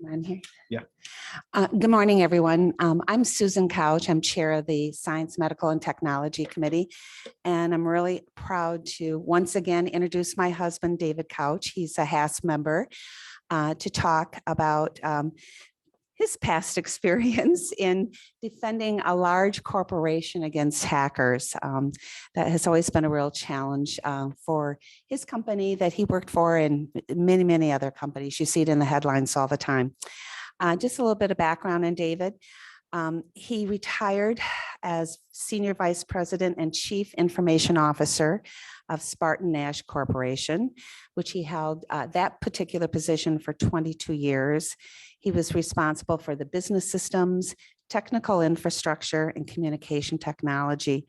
On here. Yeah. Good morning, everyone. I'm Susan Couch. I'm chair of the Science, Medical, and Technology Committee. And I'm really proud to once again introduce my husband, David Couch. He's a HASP member to talk about his past experience in defending a large corporation against hackers. That has always been a real challenge for his company that he worked for and many, many other companies. You see it in the headlines all the time. Just a little bit of background on David. He retired as Senior Vice President and Chief Information Officer of Spartan Nash Corporation, which he held that particular position for 22 years. He was responsible for the business systems, technical infrastructure, and communication technology.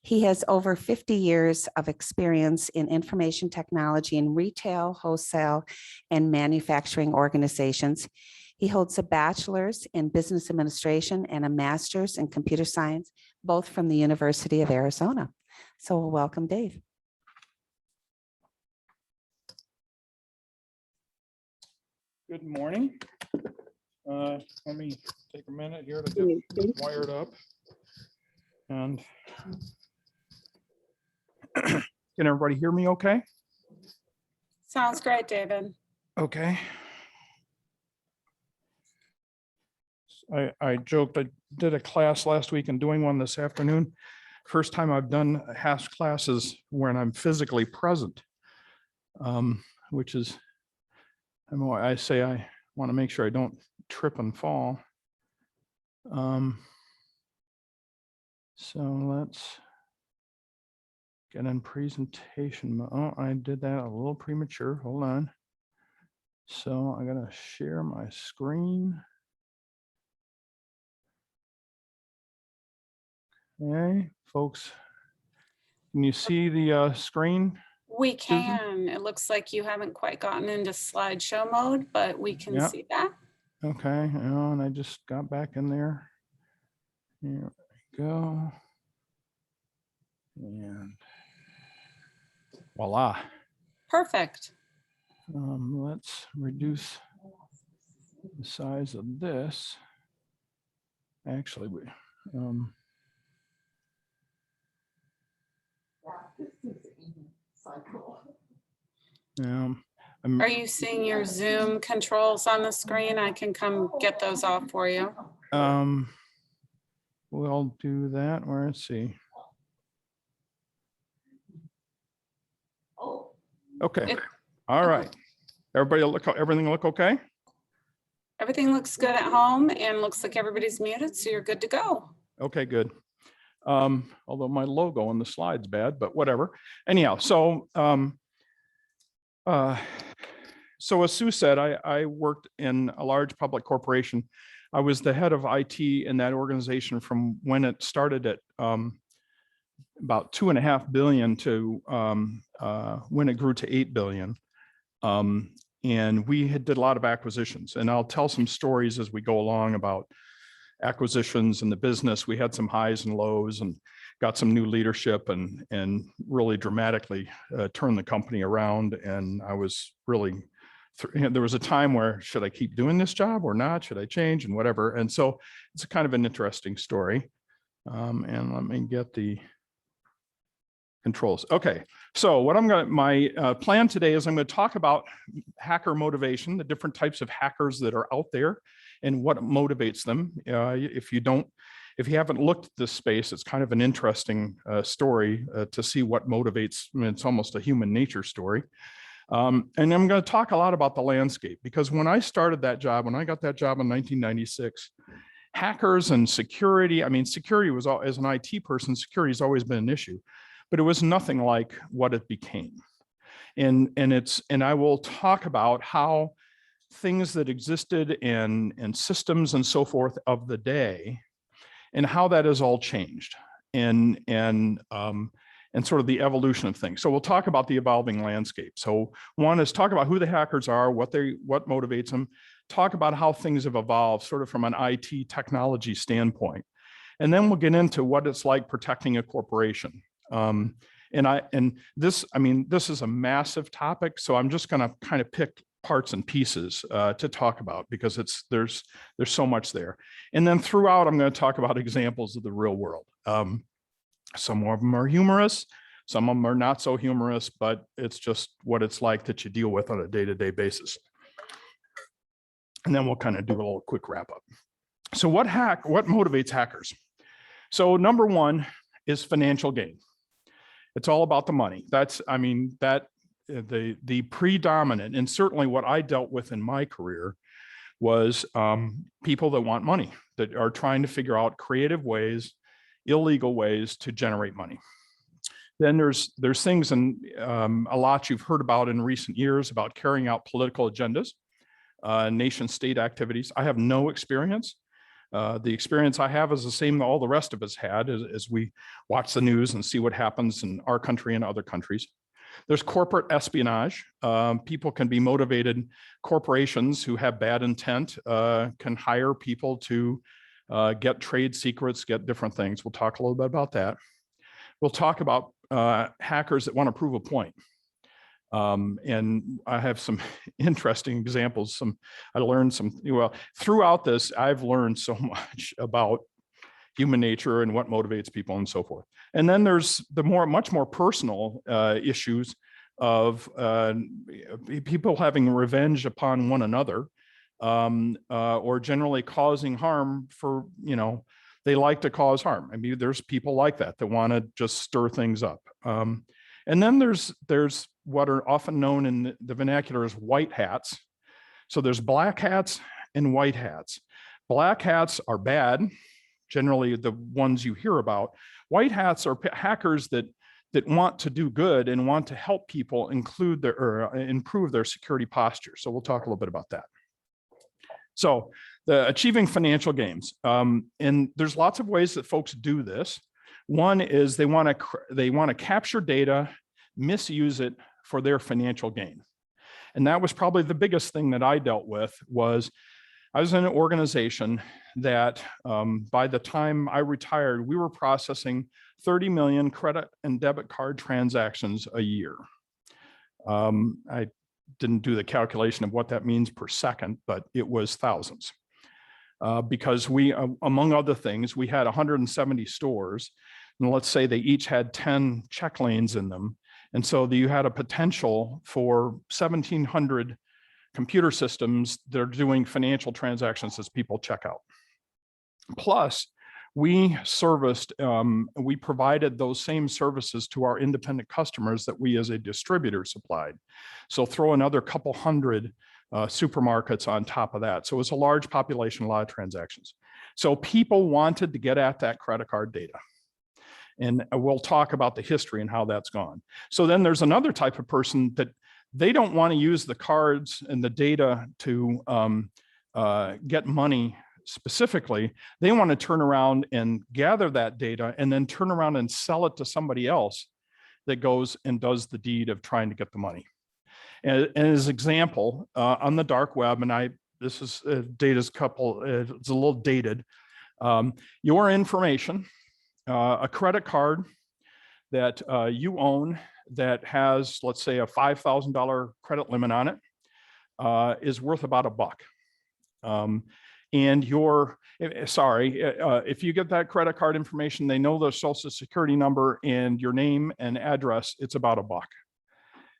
He has over 50 years of experience in information technology in retail, wholesale, and manufacturing organizations. He holds a bachelor's in business administration and a master's in computer science, both from the University of Arizona. So welcome, Dave. Good morning. Let me take a minute here to get wired up. And can everybody hear me okay? Sounds great, David. Okay. I joked, I did a class last week and doing one this afternoon. First time I've done HASP classes when I'm physically present, which is, I say I want to make sure I don't trip and fall. So let's get in presentation. Oh, I did that a little premature. Hold on. So I'm going to share my screen. Okay, folks, can you see the screen? We can. It looks like you haven't quite gotten into slideshow mode, but we can see that. Okay, and I just got back in there. Here we go. And voila. Perfect. Let's reduce the size of this. Actually, we Are you seeing your Zoom controls on the screen? I can come get those off for you. We'll do that. Let's see. Okay. All right. Everybody everything look okay? Everything looks good at home and looks like everybody's muted, so you're good to go. Okay, good. Although my logo on the slide's bad, but whatever. Anyhow, so as Sue said, I worked in a large public corporation. I was the head of IT in that organization from when it started at about $2.5 billion to when it grew to $8 billion. And we did a lot of acquisitions, and I'll tell some stories as we go along about acquisitions in the business. We had some highs and lows and got some new leadership and really dramatically turned the company around. And I was really, there was a time where, should I keep doing this job or not? Should I change and whatever? And so it's a kind of an interesting story. And let me get the controls. Okay, so what my plan today is I'm going to talk about hacker motivation, the different types of hackers that are out there and what motivates them. If you haven't looked at this space, it's kind of an interesting story to see what motivates. I mean, it's almost a human nature story. And I'm going to talk a lot about the landscape, because when I started that job, when I got that job in 1996, hackers and security, I mean, security was, as an IT person, security has always been an issue, but it was nothing like what it became. And I will talk about how things that existed in systems and so forth of the day, and how that has all changed, and sort of the evolution of things. So we'll talk about the evolving landscape. So one is talk about who the hackers are, what motivates them, talk about how things have evolved sort of from an IT technology standpoint. And then we'll get into what it's like protecting a corporation. This is a massive topic, so I'm just going to kind of pick parts and pieces to talk about, because there's so much there. And then throughout, I'm going to talk about examples of the real world. Some of them are humorous, some of them are not so humorous, but it's just what it's like that you deal with on a day-to-day basis. And then we'll kind of do a little quick wrap up. So what motivates hackers? So number one is financial gain. It's all about the money. The predominant, and certainly what I dealt with in my career was people that want money, that are trying to figure out creative ways, illegal ways to generate money. Then there's things, and a lot you've heard about in recent years about carrying out political agendas, nation state activities. I have no experience. The experience I have is the same that all the rest of us had as we watch the news and see what happens in our country and other countries. There's corporate espionage. People can be motivated. Corporations who have bad intent can hire people to get trade secrets, get different things. We'll talk a little bit about that. We'll talk about hackers that want to prove a point. And I have some interesting examples. I learned throughout this, I've learned so much about human nature and what motivates people and so forth. And then there's the much more personal issues of people having revenge upon one another, or generally causing harm for, they like to cause harm. I mean, there's people like that want to just stir things up. And then there's what are often known in the vernacular as white hats. So there's black hats and white hats. Black hats are bad, generally the ones you hear about. White hats are hackers that want to do good and want to help people improve their security posture. So we'll talk a little bit about that. So the achieving financial gains, and there's lots of ways that folks do this. One is they want to capture data, misuse it for their financial gain. And that was probably the biggest thing that I dealt with. Was I was in an organization that by the time I retired, we were processing 30 million credit and debit card transactions a year. I didn't do the calculation of what that means per second, but it was thousands. Because we, among other things, we had 170 stores, and let's say they each had 10 check lanes in them. And so you had a potential for 1,700 computer systems that are doing financial transactions as people check out. Plus, we provided those same services to our independent customers that we as a distributor supplied. So throw another couple hundred supermarkets on top of that. So it's a large population, a lot of transactions. So people wanted to get at that credit card data. And we'll talk about the history and how that's gone. So then there's another type of person that they don't want to use the cards and the data to get money specifically. They want to turn around and gather that data and then turn around and sell it to somebody else that goes and does the deed of trying to get the money. And as example, on the dark web, and this is data's it's a little dated, your information, a credit card that you own that has, let's say, a $5,000 credit limit on it, is worth about $1. And if you get that credit card information, they know the social security number and your name and address, it's about $1.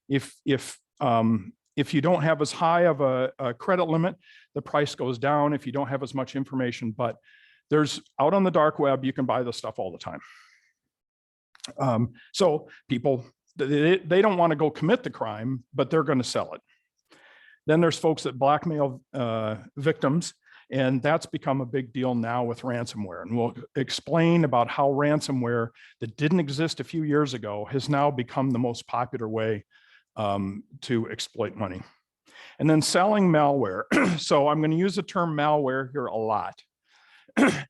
If you don't have as high of a credit limit, the price goes down if you don't have as much information, but there's out on the dark web, you can buy this stuff all the time. So people, they don't want to go commit the crime, but they're going to sell it. Then there's folks that blackmail victims, and that's become a big deal now with ransomware. And we'll explain about how ransomware that didn't exist a few years ago has now become the most popular way to exploit money. And then selling malware. So I'm going to use the term malware here a lot.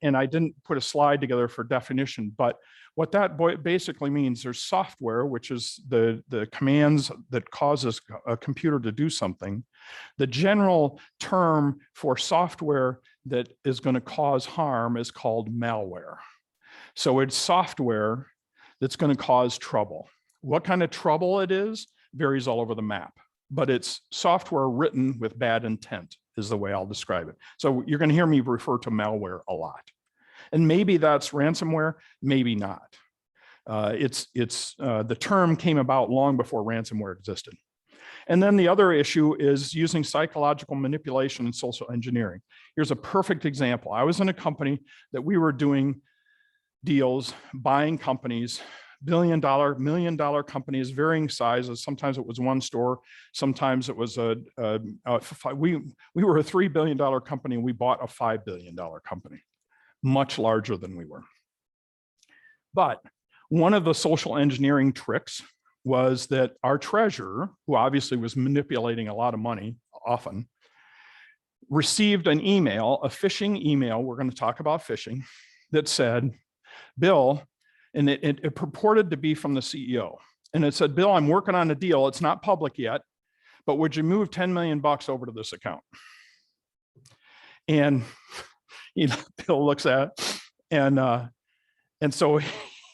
And I didn't put a slide together for definition, but what that basically means, there's software, which is the commands that causes a computer to do something. The general term for software that is going to cause harm is called malware. So it's software that's going to cause trouble. What kind of trouble it is varies all over the map. but it's software written with bad intent is the way I'll describe it. So you're going to hear me refer to malware a lot. And maybe that's ransomware, maybe not. The term came about long before ransomware existed. And then the other issue is using psychological manipulation and social engineering. Here's a perfect example. I was in a company that we were doing deals, buying companies, $1 billion, $1 million companies, varying sizes. Sometimes it was one store. Sometimes it was we were a $3 billion company and we bought a $5 billion company, much larger than we were. But one of the social engineering tricks was that our treasurer, who obviously was manipulating a lot of money often, received an email, a phishing email, we're going to talk about phishing, that said, Bill, and it purported to be from the CEO. And it said, Bill, I'm working on a deal. It's not public yet, but would you move 10 million bucks over to this account? And Bill looks at it, and so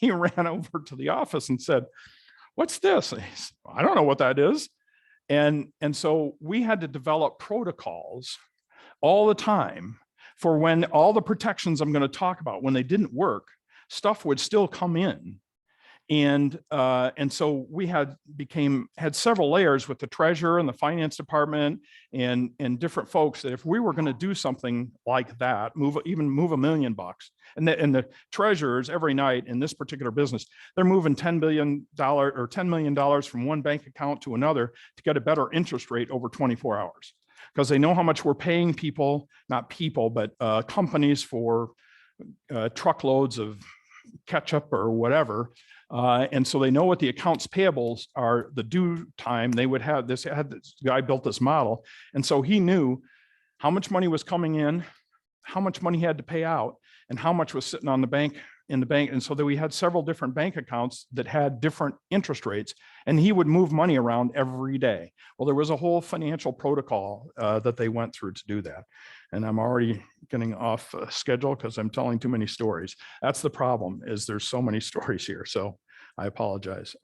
he ran over to the office and said, what's this? And he said, I don't know what that is. And so we had to develop protocols all the time for when all the protections I'm going to talk about, when they didn't work, stuff would still come in. And so we had several layers with the treasurer and the finance department and different folks that if we were going to do something like that, move $1 million, and the treasurers every night in this particular business, they're moving $10 million from one bank account to another to get a better interest rate over 24 hours. Because they know how much we're paying people, not people, but companies for truckloads of ketchup or whatever. And so they know what the accounts payables are, the due time. They would have this guy built this model. And so he knew how much money was coming in, how much money he had to pay out, and how much was sitting on the bank in the bank. And so that we had several different bank accounts that had different interest rates, and he would move money around every day. Well, there was a whole financial protocol that they went through to do that. And I'm already getting off schedule because I'm telling too many stories. That's the problem, is there's so many stories here. So I apologize.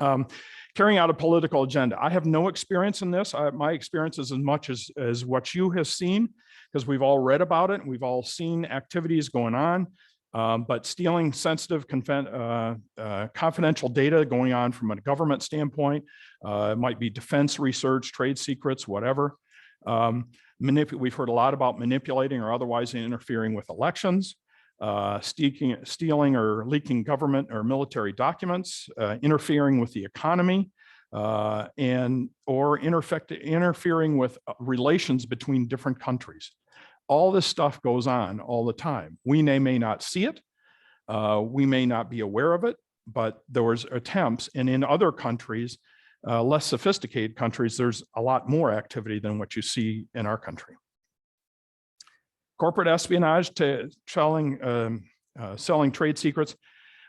Carrying out a political agenda. I have no experience in this. My experience is as much as what you have seen, because we've all read about it. And we've all seen activities going on. But stealing sensitive confidential data going on from a government standpoint, it might be defense research, trade secrets, whatever. We've heard a lot about manipulating or otherwise interfering with elections, stealing or leaking government or military documents, interfering with the economy, or interfering with relations between different countries. All this stuff goes on all the time. We may not see it. We may not be aware of it, but there was attempts. And in other countries, less sophisticated countries, there's a lot more activity than what you see in our country. Corporate espionage to selling trade secrets.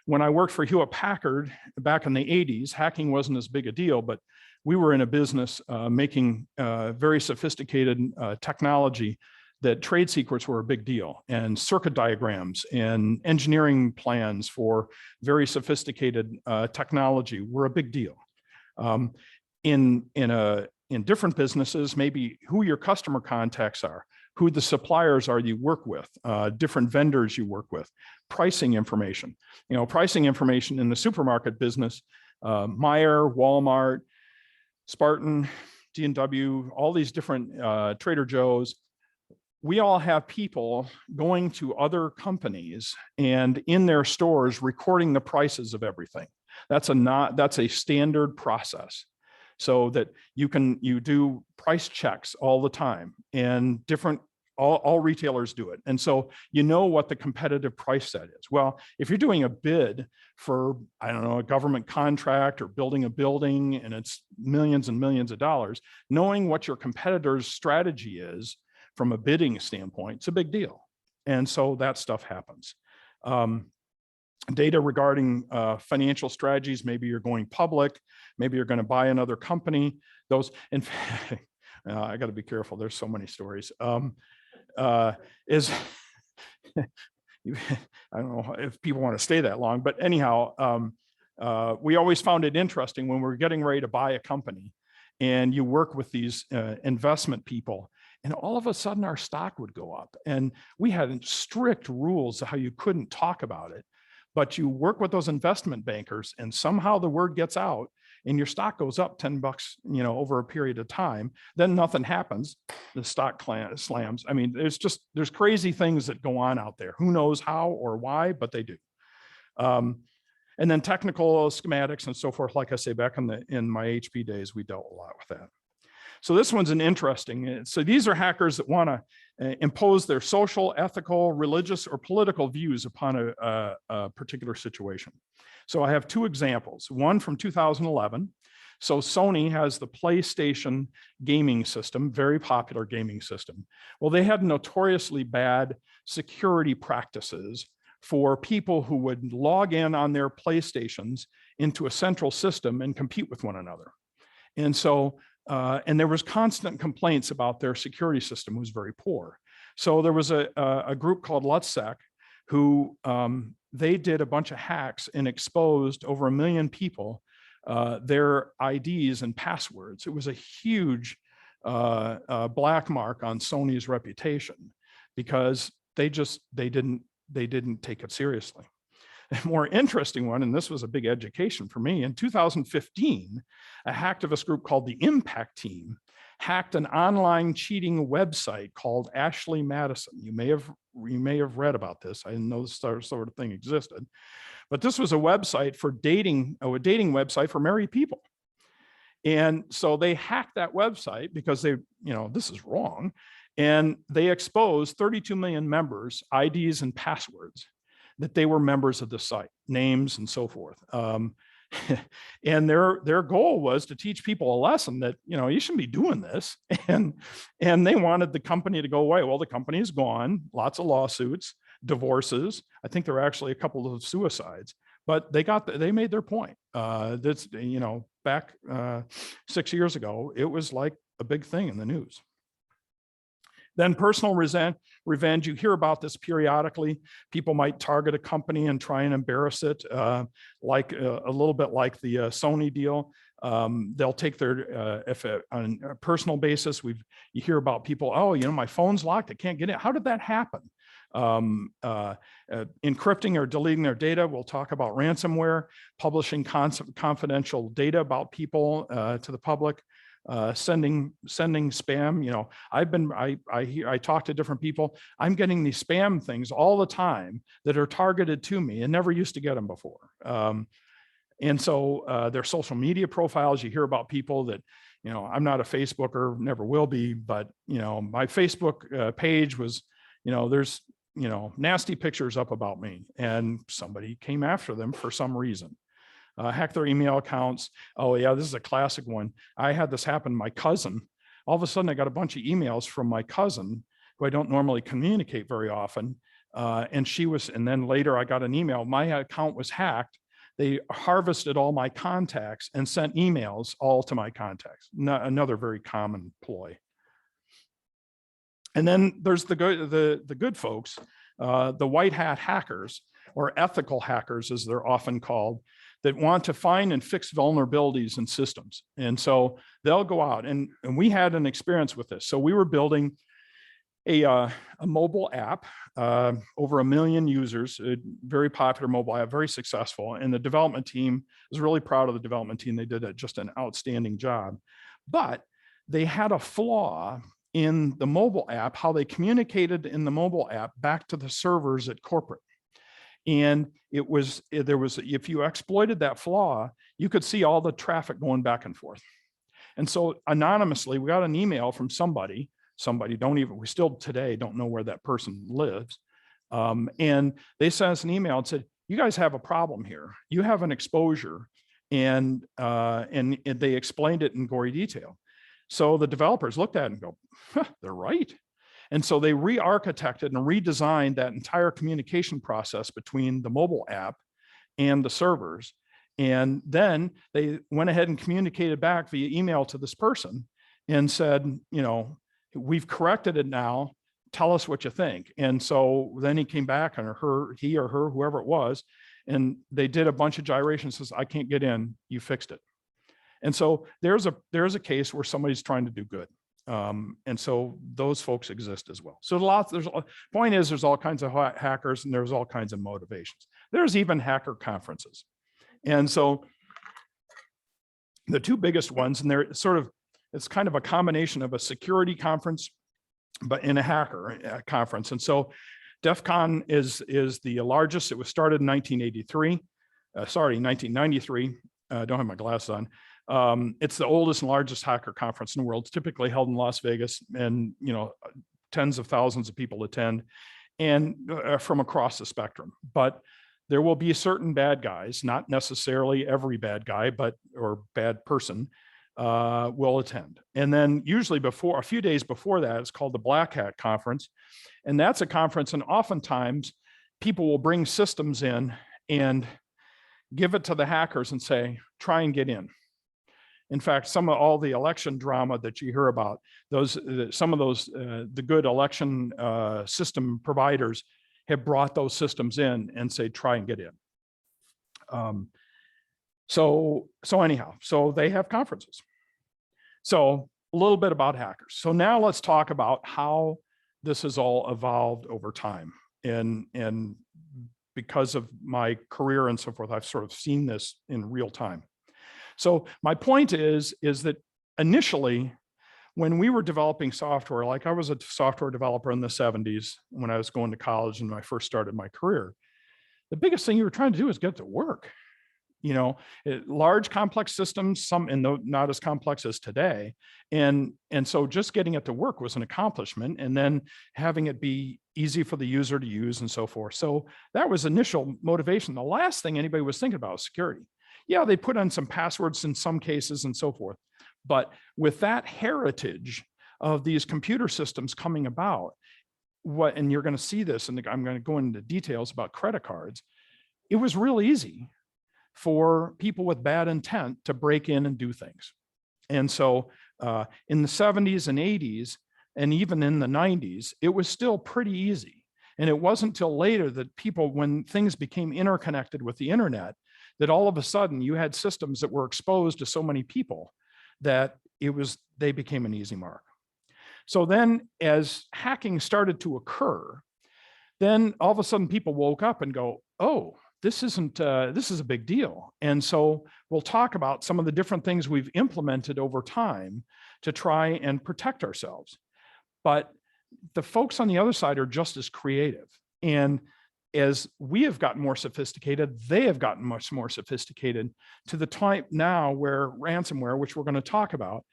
When I worked for Hewlett Packard back in the 80s, hacking wasn't as big a deal, but we were in a business making very sophisticated technology that trade secrets were a big deal, and circuit diagrams and engineering plans for very sophisticated technology were a big deal. In different businesses, maybe who your customer contacts are, who the suppliers are you work with, different vendors you work with, pricing information. Pricing information in the supermarket business, Meijer, Walmart, Spartan, D&W, all these different Trader Joe's. We all have people going to other companies and in their stores recording the prices of everything. That's a standard process, so that you do price checks all the time, and all retailers do it. And so you know what the competitive price set is. Well, if you're doing a bid for, I don't know, a government contract or building a building and it's millions and millions of dollars, knowing what your competitor's strategy is from a bidding standpoint, it's a big deal. And so that stuff happens. Data regarding financial strategies, maybe you're going public, maybe you're going to buy another company. Those, in fact, I got to be careful. There's so many stories. I don't know if people want to stay that long, but anyhow, we always found it interesting when we were getting ready to buy a company. and you work with these investment people, and all of a sudden our stock would go up. And we had strict rules of how you couldn't talk about it, but you work with those investment bankers and somehow the word gets out and your stock goes up $10, over a period of time. Then nothing happens. The stock slams. I mean, there's crazy things that go on out there. Who knows how or why, but they do. And then technical schematics and so forth. Like I say, back in my HP days, we dealt a lot with that. So this one's an interesting. So these are hackers that want to impose their social, ethical, religious, or political views upon a particular situation. So I have two examples, one from 2011. So Sony has the PlayStation gaming system, very popular gaming system. Well, they had notoriously bad security practices for people who would log in on their PlayStations into a central system and compete with one another. And so, and there was constant complaints about their security system was very poor. So there was a group called LetSec who they did a bunch of hacks and exposed over 1 million people their IDs and passwords. It was a huge black mark on Sony's reputation because they didn't take it seriously. A more interesting one, and this was a big education for me, in 2015, a hacktivist group called the Impact Team hacked an online cheating website called Ashley Madison. You may have read about this. I didn't know this sort of thing existed, but this was a website for dating, a dating website for married people. And so they hacked that website because they, this is wrong. And they exposed 32 million members, IDs and passwords, that they were members of the site, names and so forth. And their goal was to teach people a lesson that, you shouldn't be doing this. And they wanted the company to go away. Well, the company is gone, lots of lawsuits, divorces. I think there were actually a couple of suicides, but they made their point. That's, back 6 years ago, it was like a big thing in the news. Then personal revenge, you hear about this periodically. People might target a company and try and embarrass it, like a little bit like the Sony deal. They'll take their, on a personal basis, you hear about people, oh, my phone's locked, I can't get in. How did that happen? Encrypting or deleting their data. We'll talk about ransomware, publishing confidential data about people to the public. Sending spam. I talk to different people. I'm getting these spam things all the time that are targeted to me and never used to get them before. And so their social media profiles, you hear about people that, I'm not a Facebooker, never will be, but my Facebook page was, there's nasty pictures up about me, and somebody came after them for some reason. Hack their email accounts. Oh yeah, this is a classic one. I had this happen to my cousin. All of a sudden I got a bunch of emails from my cousin who I don't normally communicate very often. And then later I got an email, my account was hacked. They harvested all my contacts and sent emails all to my contacts. Another very common ploy. And then there's the good folks, the white hat hackers, or ethical hackers as they're often called, that want to find and fix vulnerabilities in systems. And so they'll go out, and we had an experience with this. So we were building a mobile app, over 1 million users, a very popular mobile app, very successful. And the development team was really proud of the development team. They did just an outstanding job. But they had a flaw in the mobile app, how they communicated in the mobile app back to the servers at corporate. And if you exploited that flaw, you could see all the traffic going back and forth. And so anonymously, we got an email from somebody we still today don't know where that person lives. And they sent us an email and said, you guys have a problem here. You have an exposure. And they explained it in gory detail. So the developers looked at it and go, huh, they're right. And so they re-architected and redesigned that entire communication process between the mobile app and the servers. And then they went ahead and communicated back via email to this person and said, we've corrected it now, tell us what you think. And so then he came back, and he or her, whoever it was, and they did a bunch of gyrations, says, I can't get in, you fixed it. And so there's a case where somebody's trying to do good. And so those folks exist as well. So point is there's all kinds of hackers and there's all kinds of motivations. There's even hacker conferences. And so the two biggest ones, and they're it's kind of a combination of a security conference, but in a hacker conference. And so DEF CON is the largest. It was started in 1993. I don't have my glasses on. It's the oldest and largest hacker conference in the world. It's typically held in Las Vegas, and tens of thousands of people attend, and from across the spectrum. But there will be certain bad guys, not necessarily every bad guy, or bad person will attend. And then usually a few days before that, it's called the Black Hat Conference. And that's a conference, and oftentimes people will bring systems in and give it to the hackers and say, try and get in. In fact, all the election drama that you hear about, some of those, the good election system providers have brought those systems in and say, try and get in. So anyhow, so they have conferences. So a little bit about hackers. So now let's talk about how this has all evolved over time. And because of my career and so forth, I've sort of seen this in real time. So my point is that initially, when we were developing software, like I was a software developer in the 70s when I was going to college and when I first started my career, the biggest thing you were trying to do is get it to work. Large complex systems, some not as complex as today. And so just getting it to work was an accomplishment, and then having it be easy for the user to use and so forth. So that was initial motivation. The last thing anybody was thinking about was security. Yeah, they put on some passwords in some cases and so forth. But with that heritage of these computer systems coming about, and you're going to see this, and I'm going to go into details about credit cards, it was real easy for people with bad intent to break in and do things. And so in the 70s and 80s, and even in the 90s, it was still pretty easy. And it wasn't until later that when things became interconnected with the internet, that all of a sudden you had systems that were exposed to so many people that they became an easy mark. So then as hacking started to occur, then all of a sudden people woke up and go, oh, this is a big deal. And so we'll talk about some of the different things we've implemented over time to try and protect ourselves. But the folks on the other side are just as creative. And as we have gotten more sophisticated, they have gotten much more sophisticated, to the type now where ransomware, which we're going to talk about,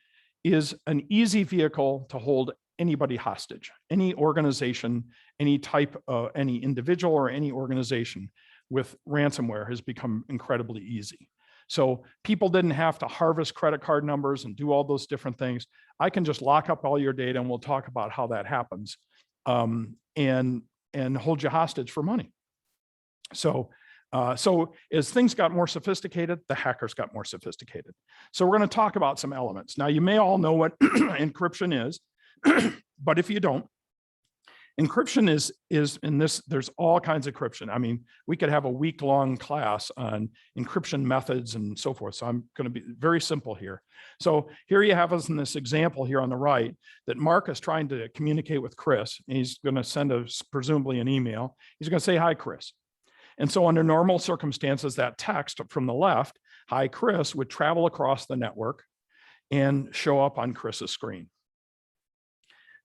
is an easy vehicle to hold anybody hostage. Any organization, any type of any individual or any organization with ransomware has become incredibly easy. So people didn't have to harvest credit card numbers and do all those different things. I can just lock up all your data, and we'll talk about how that happens, and hold you hostage for money. So as things got more sophisticated, the hackers got more sophisticated. So we're going to talk about some elements. Now, you may all know what encryption is, but if you don't, encryption is in this, there's all kinds of encryption. I mean, we could have a week-long class on encryption methods and so forth. So I'm going to be very simple here. So here you have us in this example here on the right that Mark is trying to communicate with Chris. And he's going to send presumably an email. He's going to say, hi, Chris. And so under normal circumstances, that text from the left, hi, Chris, would travel across the network and show up on Chris's screen.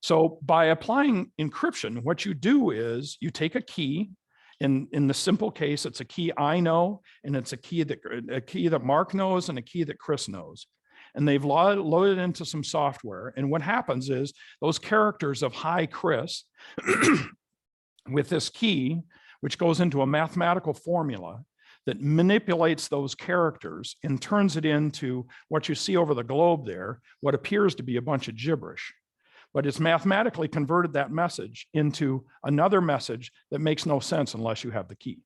So by applying encryption, what you do is you take a key. In the simple case, it's a key I know, and it's a key that Mark knows and a key that Chris knows. And they've loaded into some software. And what happens is those characters of hi, Chris, with this key, which goes into a mathematical formula that manipulates those characters and turns it into what you see over the globe there, what appears to be a bunch of gibberish. But it's mathematically converted that message into another message that makes no sense unless you have the key.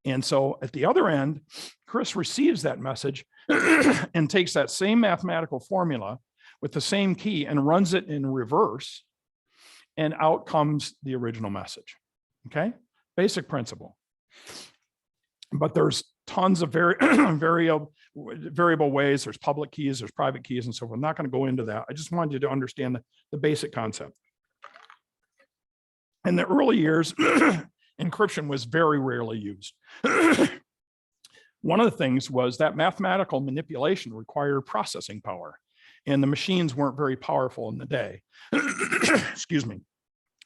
And so at the other end, Chris receives that message and takes that same mathematical formula with the same key and runs it in reverse, and out comes the original message. Okay? Basic principle. But there's tons of variable variable ways. There's public keys, there's private keys, and so forth. I'm not going to go into that. I just wanted you to understand the basic concept. In the early years, encryption was very rarely used. One of the things was that mathematical manipulation required processing power, and the machines weren't very powerful in the day. Excuse me.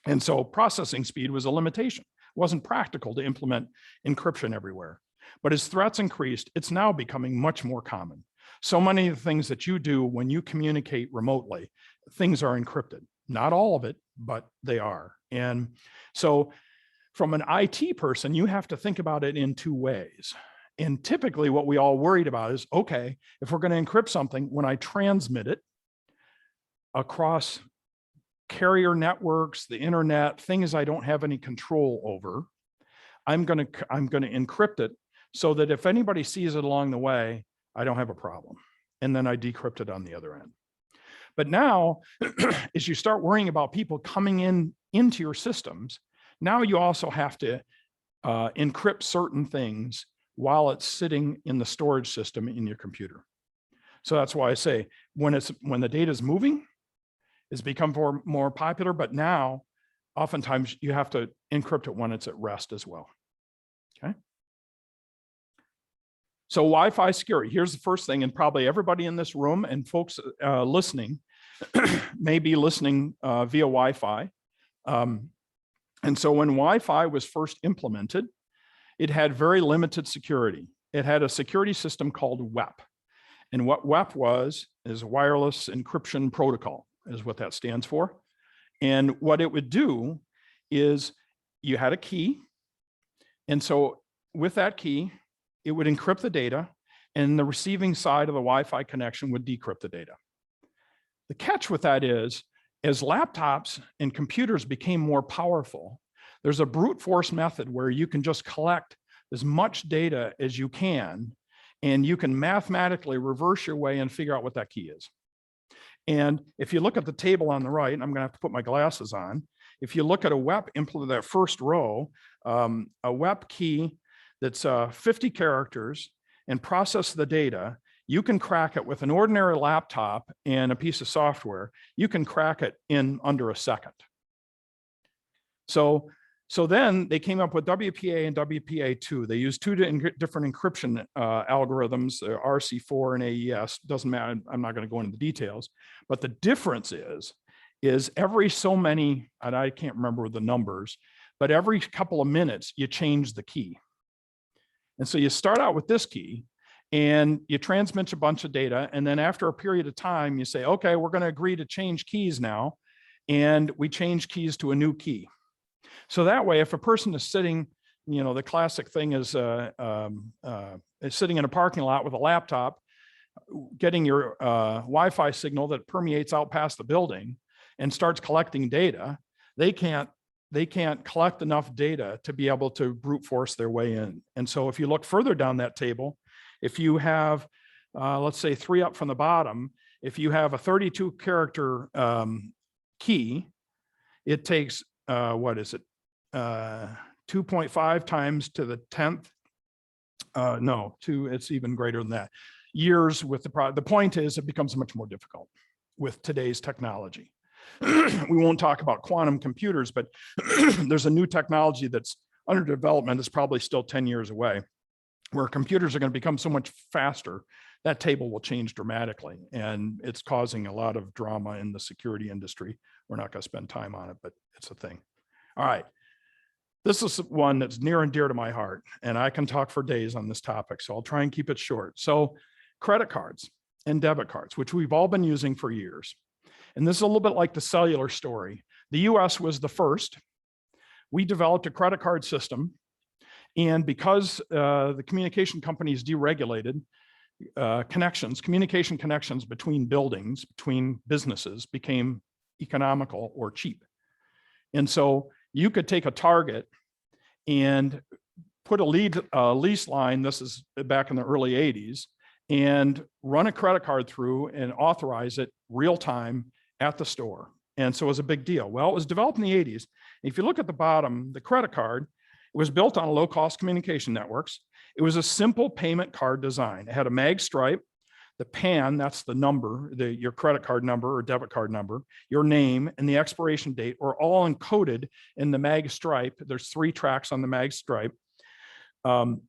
And so processing speed was a limitation. It wasn't practical to implement encryption everywhere. But as threats increased, it's now becoming much more common. So many of the things that you do when you communicate remotely, things are encrypted. Not all of it, but they are. And so from an IT person, you have to think about it in two ways. And typically what we all worried about is, okay, if we're going to encrypt something, when I transmit it across carrier networks, the internet, things I don't have any control over, I'm going to encrypt it so that if anybody sees it along the way, I don't have a problem. And then I decrypt it on the other end. But now, as you start worrying about people coming into your systems, now you also have to encrypt certain things while it's sitting in the storage system in your computer. So that's why I say when the data is moving, it's become more popular, but now oftentimes you have to encrypt it when it's at rest as well. Okay. So Wi-Fi security, here's the first thing, and probably everybody in this room and folks listening may be listening via Wi-Fi. And so when Wi-Fi was first implemented, it had very limited security. It had a security system called WEP. And what WEP is wireless encryption protocol, is what that stands for. And what it would do is you had a key. And so with that key, it would encrypt the data, and the receiving side of the Wi-Fi connection would decrypt the data. The catch with that is, as laptops and computers became more powerful, there's a brute force method where you can just collect as much data as you can, and you can mathematically reverse your way and figure out what that key is. And if you look at the table on the right, and I'm gonna have to put my glasses on, if you look at a WEP implement, that first row, a WEP key that's 50 characters and process the data, you can crack it with an ordinary laptop and a piece of software. You can crack it in under a second. So then they came up with WPA and WPA2. They used two different encryption algorithms, RC4 and AES. Doesn't matter, I'm not going to go into the details. But the difference is every so many, and I can't remember the numbers, but every couple of minutes you change the key. And so you start out with this key and you transmit a bunch of data. And then after a period of time, you say, okay, we're going to agree to change keys now. And we change keys to a new key. So that way, if a person is sitting, the classic thing is sitting in a parking lot with a laptop, getting your Wi-Fi signal that permeates out past the building and starts collecting data, they can't collect enough data to be able to brute force their way in. And so if you look further down that table, if you have, let's say 3 up from the bottom, if you have a 32 character key, it takes, 2.5 times to the 10th. It's even greater than that. Years with the product. The point is it becomes much more difficult with today's technology. We won't talk about quantum computers, but there's a new technology that's under development. It's probably still 10 years away, where computers are going to become so much faster, that table will change dramatically. And it's causing a lot of drama in the security industry. We're not going to spend time on it, but it's a thing. All right. This is one that's near and dear to my heart, and I can talk for days on this topic, so I'll try and keep it short. So credit cards and debit cards, which we've all been using for years. And this is a little bit like the cellular story. The US was the first. We developed a credit card system, and because the communication companies deregulated, communication connections between buildings, between businesses became economical or cheap. And so you could take a Target and put a lease line, this is back in the early 80s, and run a credit card through and authorize it real time at the store. And so it was a big deal. Well, it was developed in the 80s. If you look at the bottom, the credit card was built on low-cost communication networks, It was a simple payment card design. It had a mag stripe, the PAN, that's the number, your credit card number or debit card number, your name, and the expiration date were all encoded in the mag stripe. There's 3 tracks on the mag stripe. And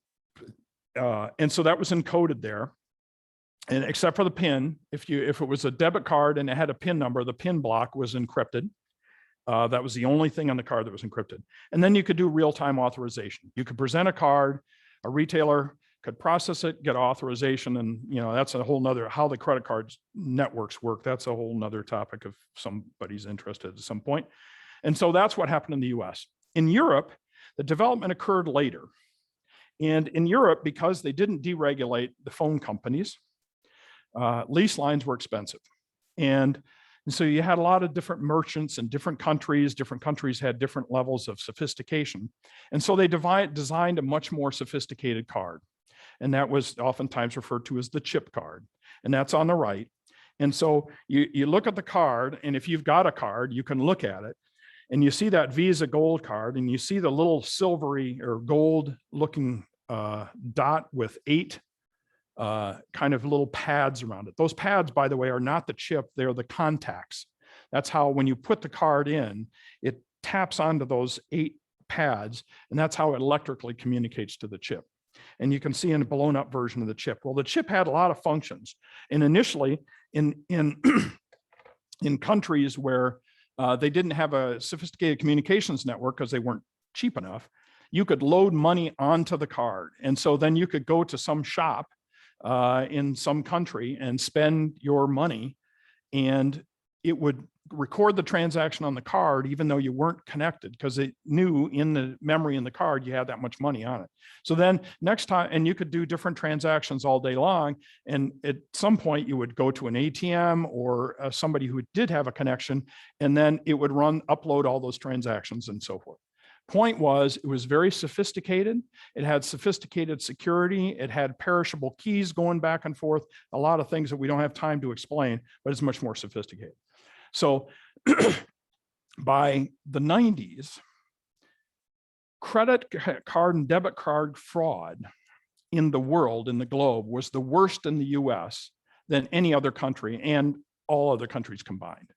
so that was encoded there. And except for the PIN, if it was a debit card and it had a PIN number, the PIN block was encrypted. That was the only thing on the card that was encrypted. And then you could do real-time authorization. You could present a card, a retailer could process it, get authorization, and that's a whole nother, how the credit cards networks work. That's a whole nother topic if somebody's interested at some point. And so that's what happened in the US. In Europe, the development occurred later. And in Europe, because they didn't deregulate the phone companies, lease lines were expensive. And so you had a lot of different merchants in different countries. Different countries had different levels of sophistication. And so they designed a much more sophisticated card. And that was oftentimes referred to as the chip card. And that's on the right. And so you look at the card, and if you've got a card, you can look at it. And you see that Visa Gold card, and you see the little silvery or gold looking dot with 8 kind of little pads around it. Those pads, by the way, are not the chip, they're the contacts. That's how, when you put the card in, it taps onto those 8 pads, and that's how it electrically communicates to the chip. And you can see in a blown up version of the chip. Well, the chip had a lot of functions. And initially in countries where they didn't have a sophisticated communications network because they weren't cheap enough, you could load money onto the card. And so then you could go to some shop in some country and spend your money, and it would record the transaction on the card, even though you weren't connected, because it knew in the memory in the card you had that much money on it. So then next time, and you could do different transactions all day long. And at some point you would go to an ATM or somebody who did have a connection, and then it would upload all those transactions and so forth. Point was, it was very sophisticated. It had sophisticated security. It had perishable keys going back and forth, a lot of things that we don't have time to explain, but it's much more sophisticated. So by the 90s, credit card and debit card fraud in the world, in the globe, was the worst in the US than any other country and all other countries combined.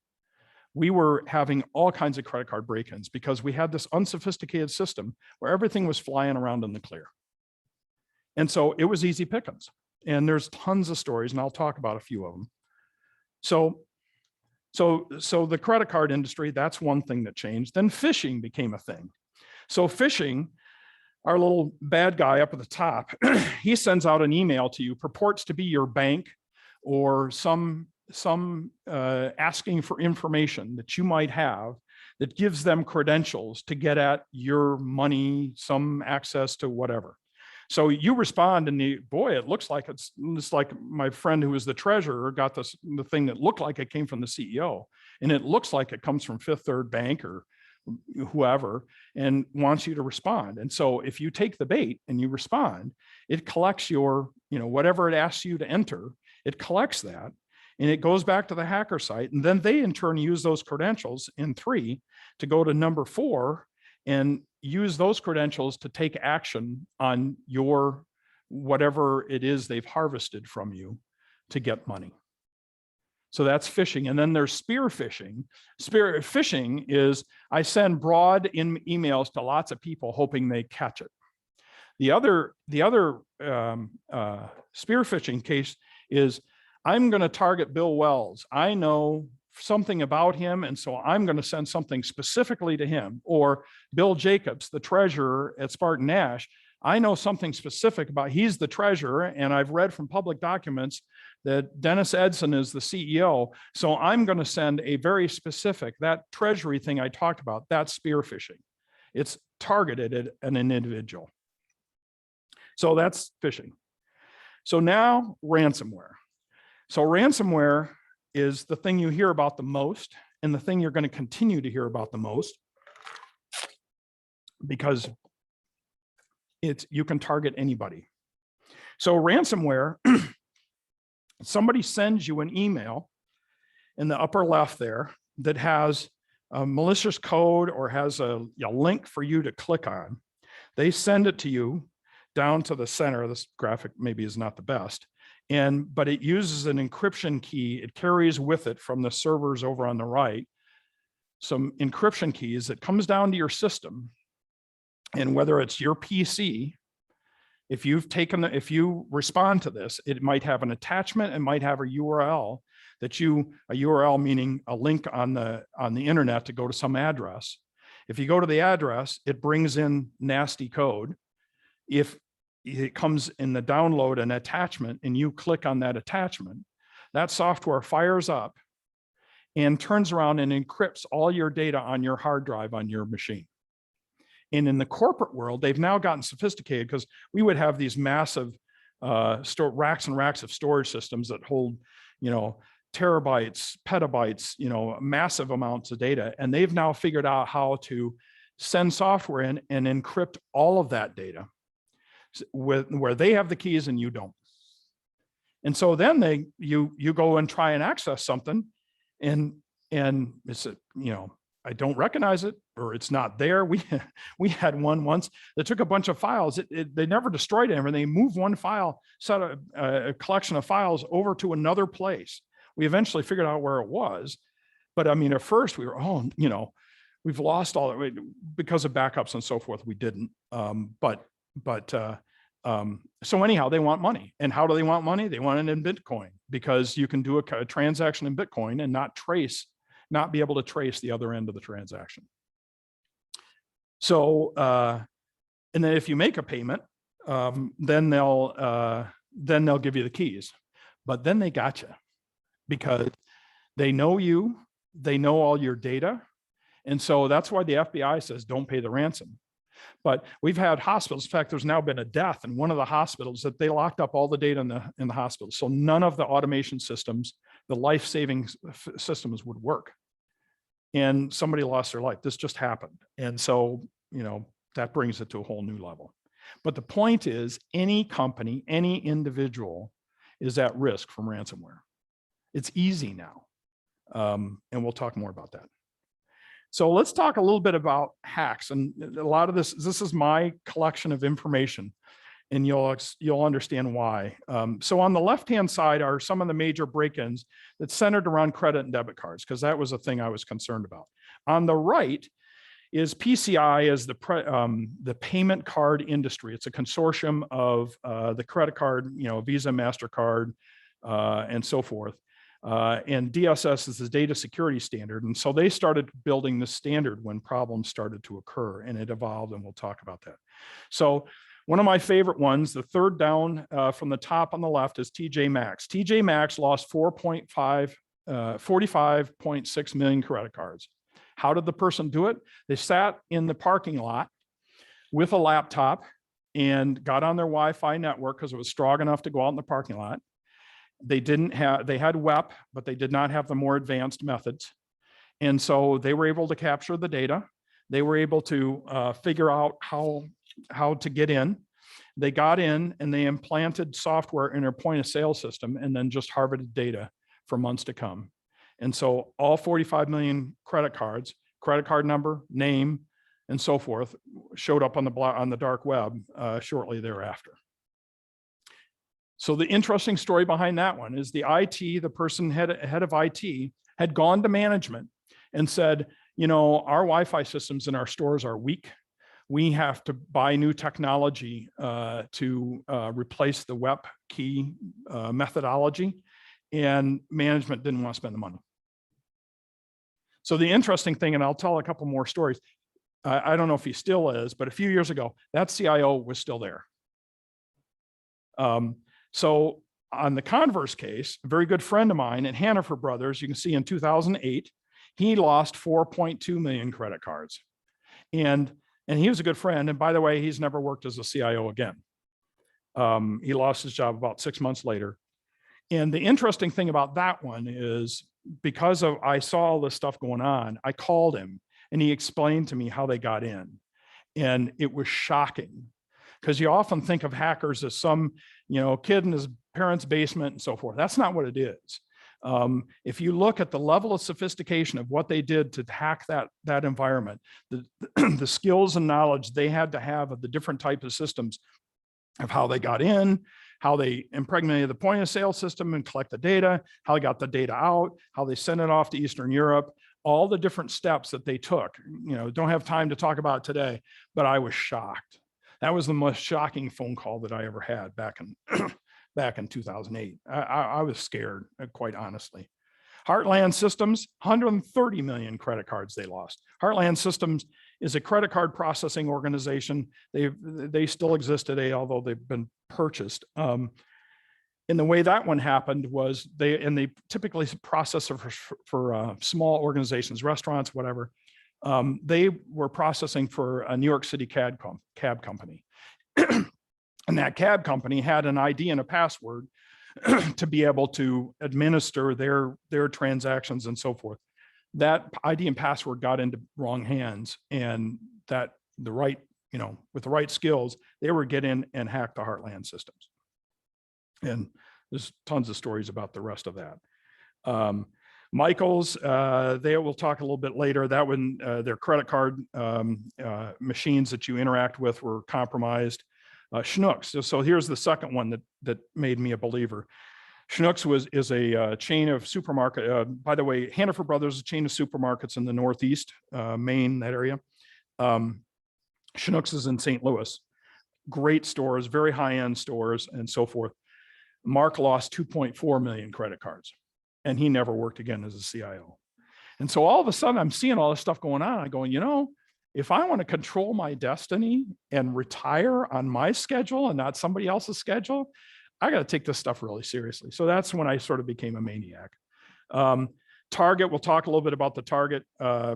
We were having all kinds of credit card break-ins because we had this unsophisticated system where everything was flying around in the clear. And so it was easy pickings. And there's tons of stories, and I'll talk about a few of them. So the credit card industry, that's one thing that changed. Then phishing became a thing. So phishing, our little bad guy up at the top, he sends out an email to you, purports to be your bank or some asking for information that you might have that gives them credentials to get at your money, some access to whatever. So you respond, and boy, it looks like it's like my friend who was the treasurer got the thing that looked like it came from the CEO, and it looks like it comes from Fifth Third Bank or whoever, and wants you to respond. And so if you take the bait and you respond, it collects your, whatever it asks you to enter, it collects that, and it goes back to the hacker site. And then they in turn use those credentials in 3 to go to number 4 and use those credentials to take action on your, whatever it is they've harvested from you to get money. So that's phishing. And then there's spear phishing. Spear phishing is, I send broad emails to lots of people hoping they catch it. The other spear phishing case is, I'm going to target Bill Wells. I know something about him, and so I'm going to send something specifically to him. Or Bill Jacobs, the treasurer at Spartan Nash, I know something specific about, he's the treasurer, and I've read from public documents that Dennis Edson is the CEO. So I'm going to send a very specific, that treasury thing I talked about, that's spear phishing. It's targeted at an individual. So that's phishing. So now ransomware. So ransomware is the thing you hear about the most, and the thing you're going to continue to hear about the most, because you can target anybody. So ransomware, somebody sends you an email in the upper left there that has a malicious code or has a link for you to click on. They send it to you. down to the center. This graphic maybe is not the best. But it uses an encryption key. It carries with it from the servers over on the right some encryption keys that comes down to your system. And whether it's your PC, if you respond to this, it might have an attachment, it might have a URL a URL meaning a link on the internet to go to some address. If you go to the address, it brings in nasty code. If it comes in the download an attachment and you click on that attachment, that software fires up and turns around and encrypts all your data on your hard drive on your machine. And in the corporate world, they've now gotten sophisticated because we would have these massive racks and racks of storage systems that hold, terabytes, petabytes, massive amounts of data. And they've now figured out how to send software in and encrypt all of that data where they have the keys and you don't. And so then you go and try and access something and it's, I don't recognize it, or it's not there. We had one once that took a bunch of files. They never destroyed it. They moved one file, set a collection of files over to another place. We eventually figured out where it was. But I mean, at first we were, we've lost all of it because of backups and so forth. We didn't. So anyhow, they want money. And how do they want money? They want it in Bitcoin, because you can do a transaction in Bitcoin and not be able to trace the other end of the transaction. So, and then if you make a payment, then they'll give you the keys, but then they got you because they know you, they know all your data. And so that's why the FBI says, don't pay the ransom. But we've had hospitals. In fact, there's now been a death in one of the hospitals that they locked up all the data in the hospital. So none of the automation systems, the life-saving systems would work. And somebody lost their life. This just happened. And so, that brings it to a whole new level. But the point is, any company, any individual is at risk from ransomware. It's easy now. And we'll talk more about that. So let's talk a little bit about hacks. And a lot of this is my collection of information, and you'll understand why. So on the left-hand side are some of the major break-ins that centered around credit and debit cards, because that was a thing I was concerned about. On the right is PCI, as the payment card industry. It's a consortium of the credit card, Visa, MasterCard, and so forth. And DSS is the data security standard. And so they started building the standard when problems started to occur, and it evolved, and we'll talk about that. So one of my favorite ones, the third down from the top on the left, is TJ Maxx. TJ Maxx lost 45.6 million credit cards. How did the person do it? They sat in the parking lot with a laptop and got on their Wi-Fi network because it was strong enough to go out in the parking lot. They had WEP, but they did not have the more advanced methods. And so they were able to capture the data. They were able to figure out how to get in. They got in and they implanted software in their point of sale system and then just harvested data for months to come. And so all 45 million credit cards, credit card number, name, and so forth, showed up on the dark web shortly thereafter. So the interesting story behind that one is the person head of IT had gone to management and said, our Wi-Fi systems in our stores are weak. We have to buy new technology to replace the WEP key methodology, and management didn't want to spend the money. So the interesting thing, and I'll tell a couple more stories, I don't know if he still is, but a few years ago, that CIO was still there. So on the converse case, a very good friend of mine at Hannaford Brothers, you can see in 2008, he lost 4.2 million credit cards. And he was a good friend. And by the way, he's never worked as a CIO again. He lost his job about 6 months later. And the interesting thing about that one is, because I saw all this stuff going on, I called him and he explained to me how they got in. And it was shocking, because you often think of hackers as some, kid in his parents' basement and so forth. That's not what it is. If you look at the level of sophistication of what they did to hack that environment, the skills and knowledge they had to have of the different types of systems, of how they got in, how they impregnated the point of sale system and collect the data, how they got the data out, how they sent it off to Eastern Europe, all the different steps that they took. Don't have time to talk about today, but I was shocked. That was the most shocking phone call that I ever had back in 2008. I was scared, quite honestly. Heartland Systems, 130 million credit cards they lost. Heartland Systems is a credit card processing organization. They still exist today, although they've been purchased. And the way that one happened was they typically process for small organizations, restaurants, whatever. They were processing for a New York City cab company. And that cab company had an ID and a password to be able to administer their transactions and so forth. That ID and password got into wrong hands, and with the right skills, they were get in and hack the Heartland Systems. And there's tons of stories about the rest of that. Michael's, they will talk a little bit later. That one, their credit card machines that you interact with were compromised. Schnucks. So here's the second one that made me a believer. Schnucks is a chain of supermarket. By the way, Hannaford Brothers is a chain of supermarkets in the Northeast, Maine, that area. Schnucks is in St. Louis. Great stores, very high-end stores, and so forth. Mark lost 2.4 million credit cards, and he never worked again as a CIO. And so all of a sudden, I'm seeing all this stuff going on. I'm going, if I want to control my destiny and retire on my schedule and not somebody else's schedule, I got to take this stuff really seriously. So that's when I sort of became a maniac. Target, we'll talk a little bit about the Target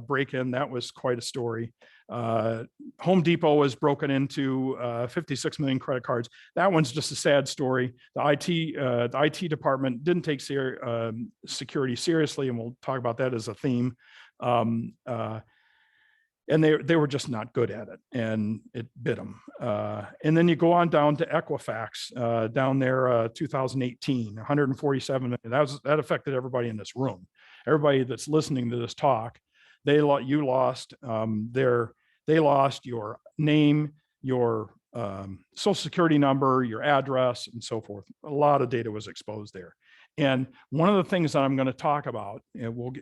break-in. That was quite a story. Home Depot was broken into 56 million credit cards. That one's just a sad story. The IT department didn't take security seriously, and we'll talk about that as a theme. And they were just not good at it, and it bit them. And then you go on down to Equifax down there, 2018, 147 million. That affected everybody in this room. Everybody that's listening to this talk, they lost your name, your social security number, your address, and so forth. A lot of data was exposed there. And one of the things that I'm going to talk about,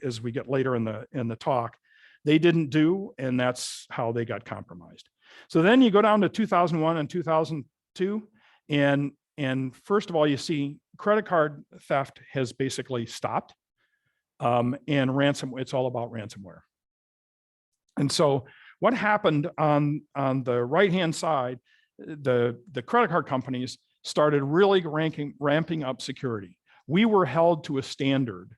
as we get later in the talk, they didn't do, and that's how they got compromised. So then you go down to 2001 and 2002, and first of all, you see credit card theft has basically stopped, and it's all about ransomware. And so what happened on the right-hand side, the credit card companies started really ramping up security. We were held to a standard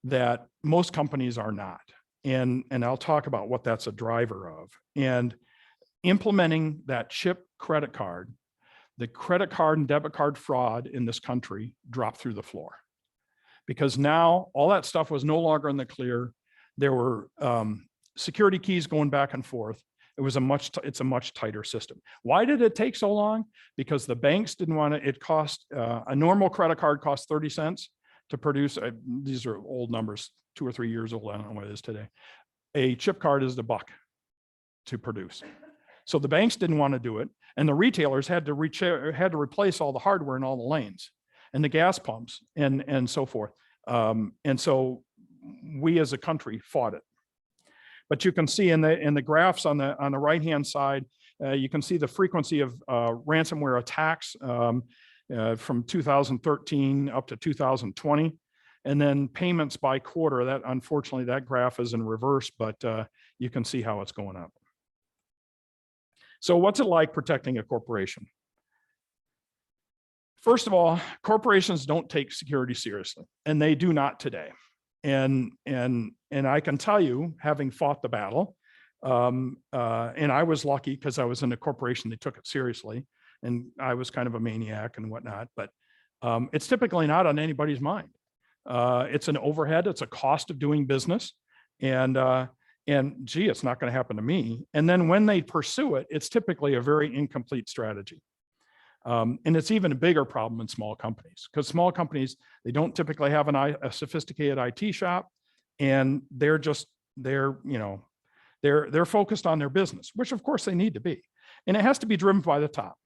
that most companies are not. And I'll talk about what that's a driver of. And implementing that chip credit card, the credit card and debit card fraud in this country dropped through the floor. Because now all that stuff was no longer in the clear. There were security keys going back and forth. It's a much tighter system. Why did it take so long? Because the banks didn't want to. It cost a normal credit card cost 30 cents to produce. These are old numbers, 2 or 3 years old. I don't know what it is today. A chip card is $1 to produce. So the banks didn't want to do it, and the retailers had to replace all the hardware in all the lanes and the gas pumps and so forth. And so we as a country fought it. But you can see in the graphs on the right-hand side, you can see the frequency of ransomware attacks from 2013 up to 2020, and then payments by quarter. That, unfortunately, that graph is in reverse, but you can see how it's going up. So what's it like protecting a corporation? First of all, corporations don't take security seriously, and they do not today. And I can tell you, having fought the battle, and I was lucky because I was in a corporation that took it seriously, and I was kind of a maniac and whatnot, but it's typically not on anybody's mind. It's an overhead, it's a cost of doing business, and gee, it's not going to happen to me. And then when they pursue it, it's typically a very incomplete strategy. And it's even a bigger problem in small companies, because small companies, they don't typically have a sophisticated IT shop, and they're focused on their business, which of course they need to be. And it has to be driven by the top.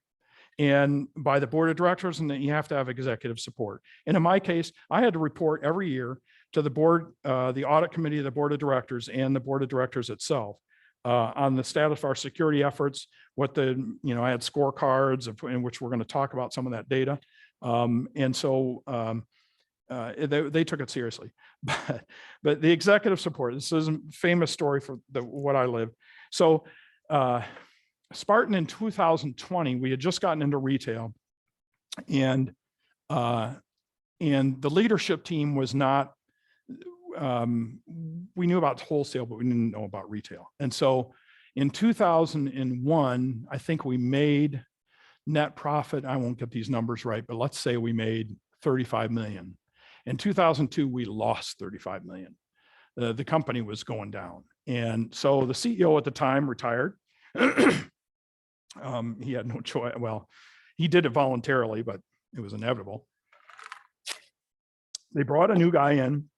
and by the board of directors, and then you have to have executive support. And in my case, I had to report every year to the board, the audit committee of the board of directors and the board of directors itself on the status of our security efforts, what the, I had scorecards in which we're going to talk about some of that data. And so they took it seriously, but the executive support, this is a famous story for what I lived. So Spartan in 2020, we had just gotten into retail, and the leadership team was not, we knew about wholesale, but we didn't know about retail. And so in 2001, I think we made net profit. I won't get these numbers right, but let's say we made 35 million. In 2002, we lost 35 million. The company was going down. And so the CEO at the time retired. He had no choice. Well, he did it voluntarily, but it was inevitable. They brought a new guy in.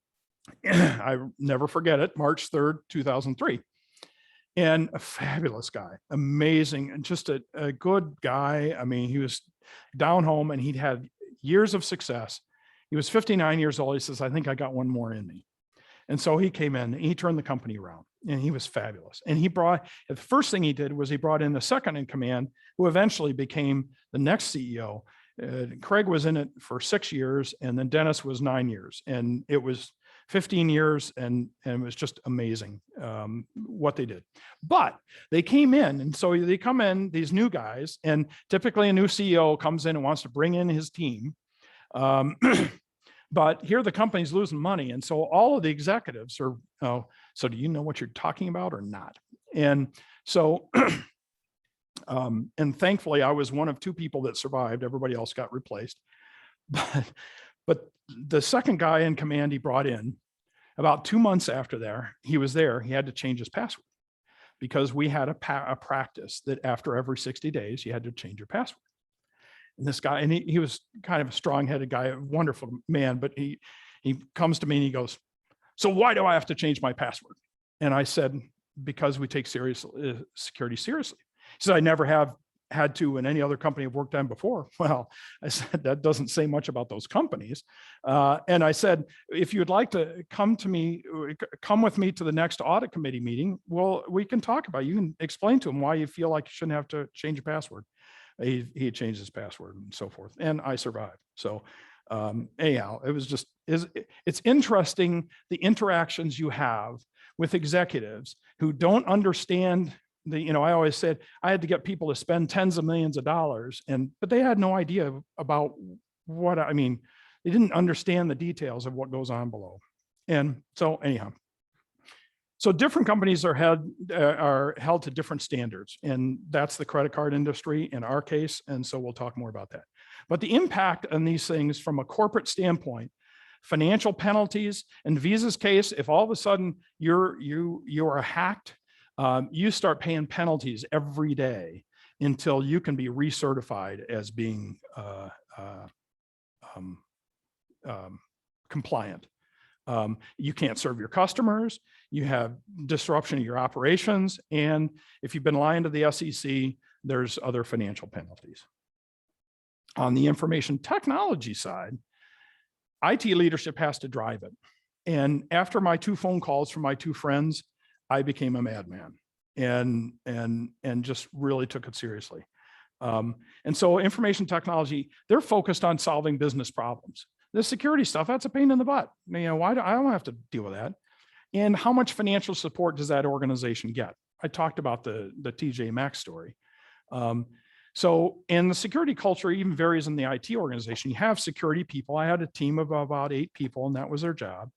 I never forget it, March 3rd, 2003. And a fabulous guy, amazing, and just a good guy. I mean, he was down home and he'd had years of success. He was 59 years old. He says, I think I got one more in me. And so he came in and he turned the company around, and he was fabulous. And the first thing he did was he brought in the second in command, who eventually became the next CEO. Craig was in it for 6 years, and then Dennis was 9 years. And it was 15 years, and it was just amazing what they did. But they came in, and so they come in, these new guys, and typically a new CEO comes in and wants to bring in his team. But here the company's losing money. And so all of the executives are, oh, so do you know what you're talking about or not? And so, and thankfully I was one of 2 people that survived. Everybody else got replaced. But the second guy in command he brought in, about 2 months after he was there, he had to change his password, because we had a practice that after every 60 days, you had to change your password. And this guy, and he was kind of a strong-headed guy, a wonderful man, but he comes to me and he goes, so why do I have to change my password? And I said, because we take security seriously. He said, I never have had to in any other company I've worked on before. Well, I said, that doesn't say much about those companies. And I said, if you'd like to come with me to the next audit committee meeting, well, we can talk about it. You can explain to him why you feel like you shouldn't have to change your password. He had changed his password and so forth, and I survived. So anyhow, it's interesting the interactions you have with executives who don't understand I always said I had to get people to spend tens of millions of dollars, but they had no idea about they didn't understand the details of what goes on below. And so anyhow, so different companies are held to different standards, and that's the credit card industry in our case. And so we'll talk more about that. But the impact on these things from a corporate standpoint, financial penalties, in Visa's case, if all of a sudden you are hacked, you start paying penalties every day until you can be recertified as being compliant. You can't serve your customers, you have disruption of your operations, and if you've been lying to the SEC, there's other financial penalties. On the information technology side, IT leadership has to drive it. And after my 2 phone calls from my 2 friends, I became a madman and just really took it seriously. And so information technology, they're focused on solving business problems. The security stuff, that's a pain in the butt. Why do I don't have to deal with that? And how much financial support does that organization get? I talked about the TJ Maxx story. So, and the security culture even varies in the IT organization. You have security people. I had a team of about 8 people, and that was their job,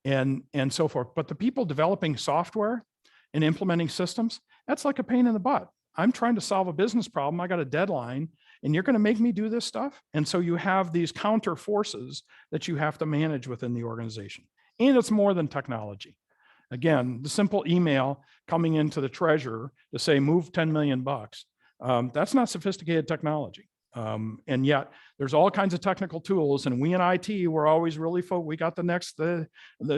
and so forth. But the people developing software and implementing systems, that's like a pain in the butt. I'm trying to solve a business problem. I got a deadline, and you're going to make me do this stuff. And so you have these counter forces that you have to manage within the organization. And it's more than technology. Again, the simple email coming into the treasurer to say, move 10 million bucks. That's not sophisticated technology. And yet there's all kinds of technical tools, and we in IT, we're always really we got the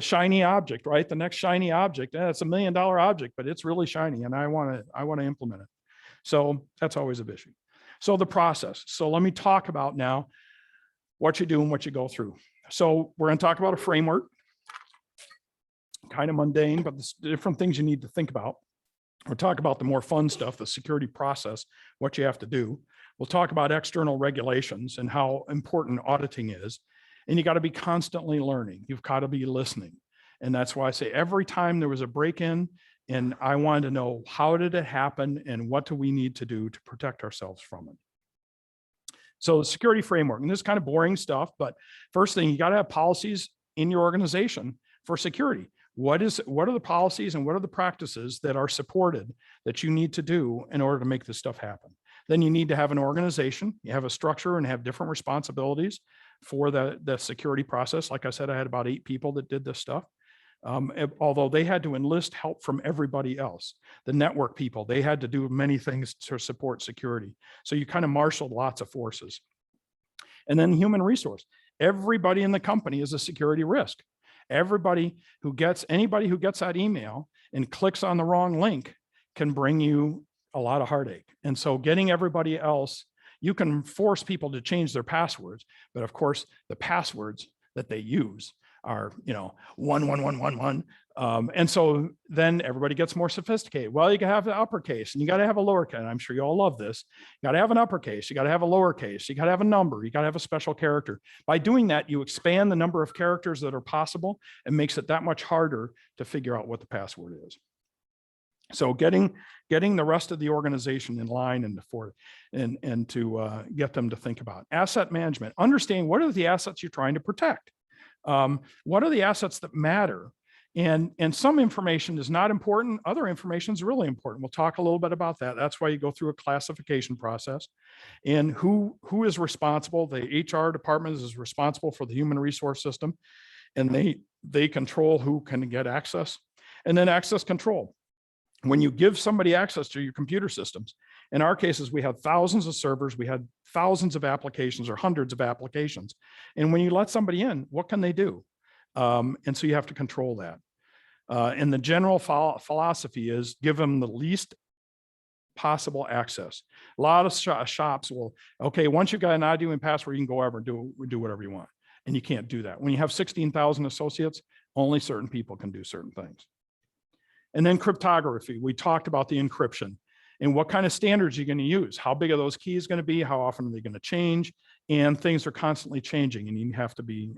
shiny object, right? The next shiny object. It's $1 million object, but it's really shiny, and I want to implement it. So that's always a issue. So the process. So let me talk about now what you do and what you go through. So we're going to talk about a framework, kind of mundane, but the different things you need to think about. We'll talk about the more fun stuff, the security process, what you have to do. We'll talk about external regulations and how important auditing is. And you got to be constantly learning. You've got to be listening. And that's why I say every time there was a break-in and I wanted to know how did it happen and what do we need to do to protect ourselves from it. So the security framework, and this is kind of boring stuff, but first thing, you got to have policies in your organization for security. What are the policies and what are the practices that are supported that you need to do in order to make this stuff happen? Then you need to have an organization, you have a structure and have different responsibilities for the security process. Like I said, I had about 8 people that did this stuff. Although they had to enlist help from everybody else. The network people, they had to do many things to support security. So you kind of marshaled lots of forces. And then human resource. Everybody in the company is a security risk. Anybody who gets that email and clicks on the wrong link can bring you a lot of heartache. And so getting everybody else, you can force people to change their passwords, but of course the passwords that they use are, 11111. And so then everybody gets more sophisticated. Well, you can have the uppercase and you got to have a lowercase. And I'm sure you all love this. You got to have an uppercase. You got to have a lowercase. You got to have a number. You got to have a special character. By doing that, you expand the number of characters that are possible and makes it that much harder to figure out what the password is. So getting the rest of the organization in line and to get them to think about asset management, understanding what are the assets you're trying to protect. What are the assets that matter? And some information is not important. Other information is really important. We'll talk a little bit about that. That's why you go through a classification process. And who is responsible? The HR department is responsible for the human resource system, and they control who can get access. And then access control. When you give somebody access to your computer systems, in our cases, we had thousands of servers, we had thousands of applications or hundreds of applications. And when you let somebody in, what can they do? And so you have to control that. And the general philosophy is give them the least possible access. A lot of shops will, okay, once you've got an ID and password, you can go over and do whatever you want. And you can't do that. When you have 16,000 associates, only certain people can do certain things. And then cryptography, we talked about the encryption and what kind of standards you're going to use. How big are those keys going to be? How often are they going to change? And things are constantly changing and you have to be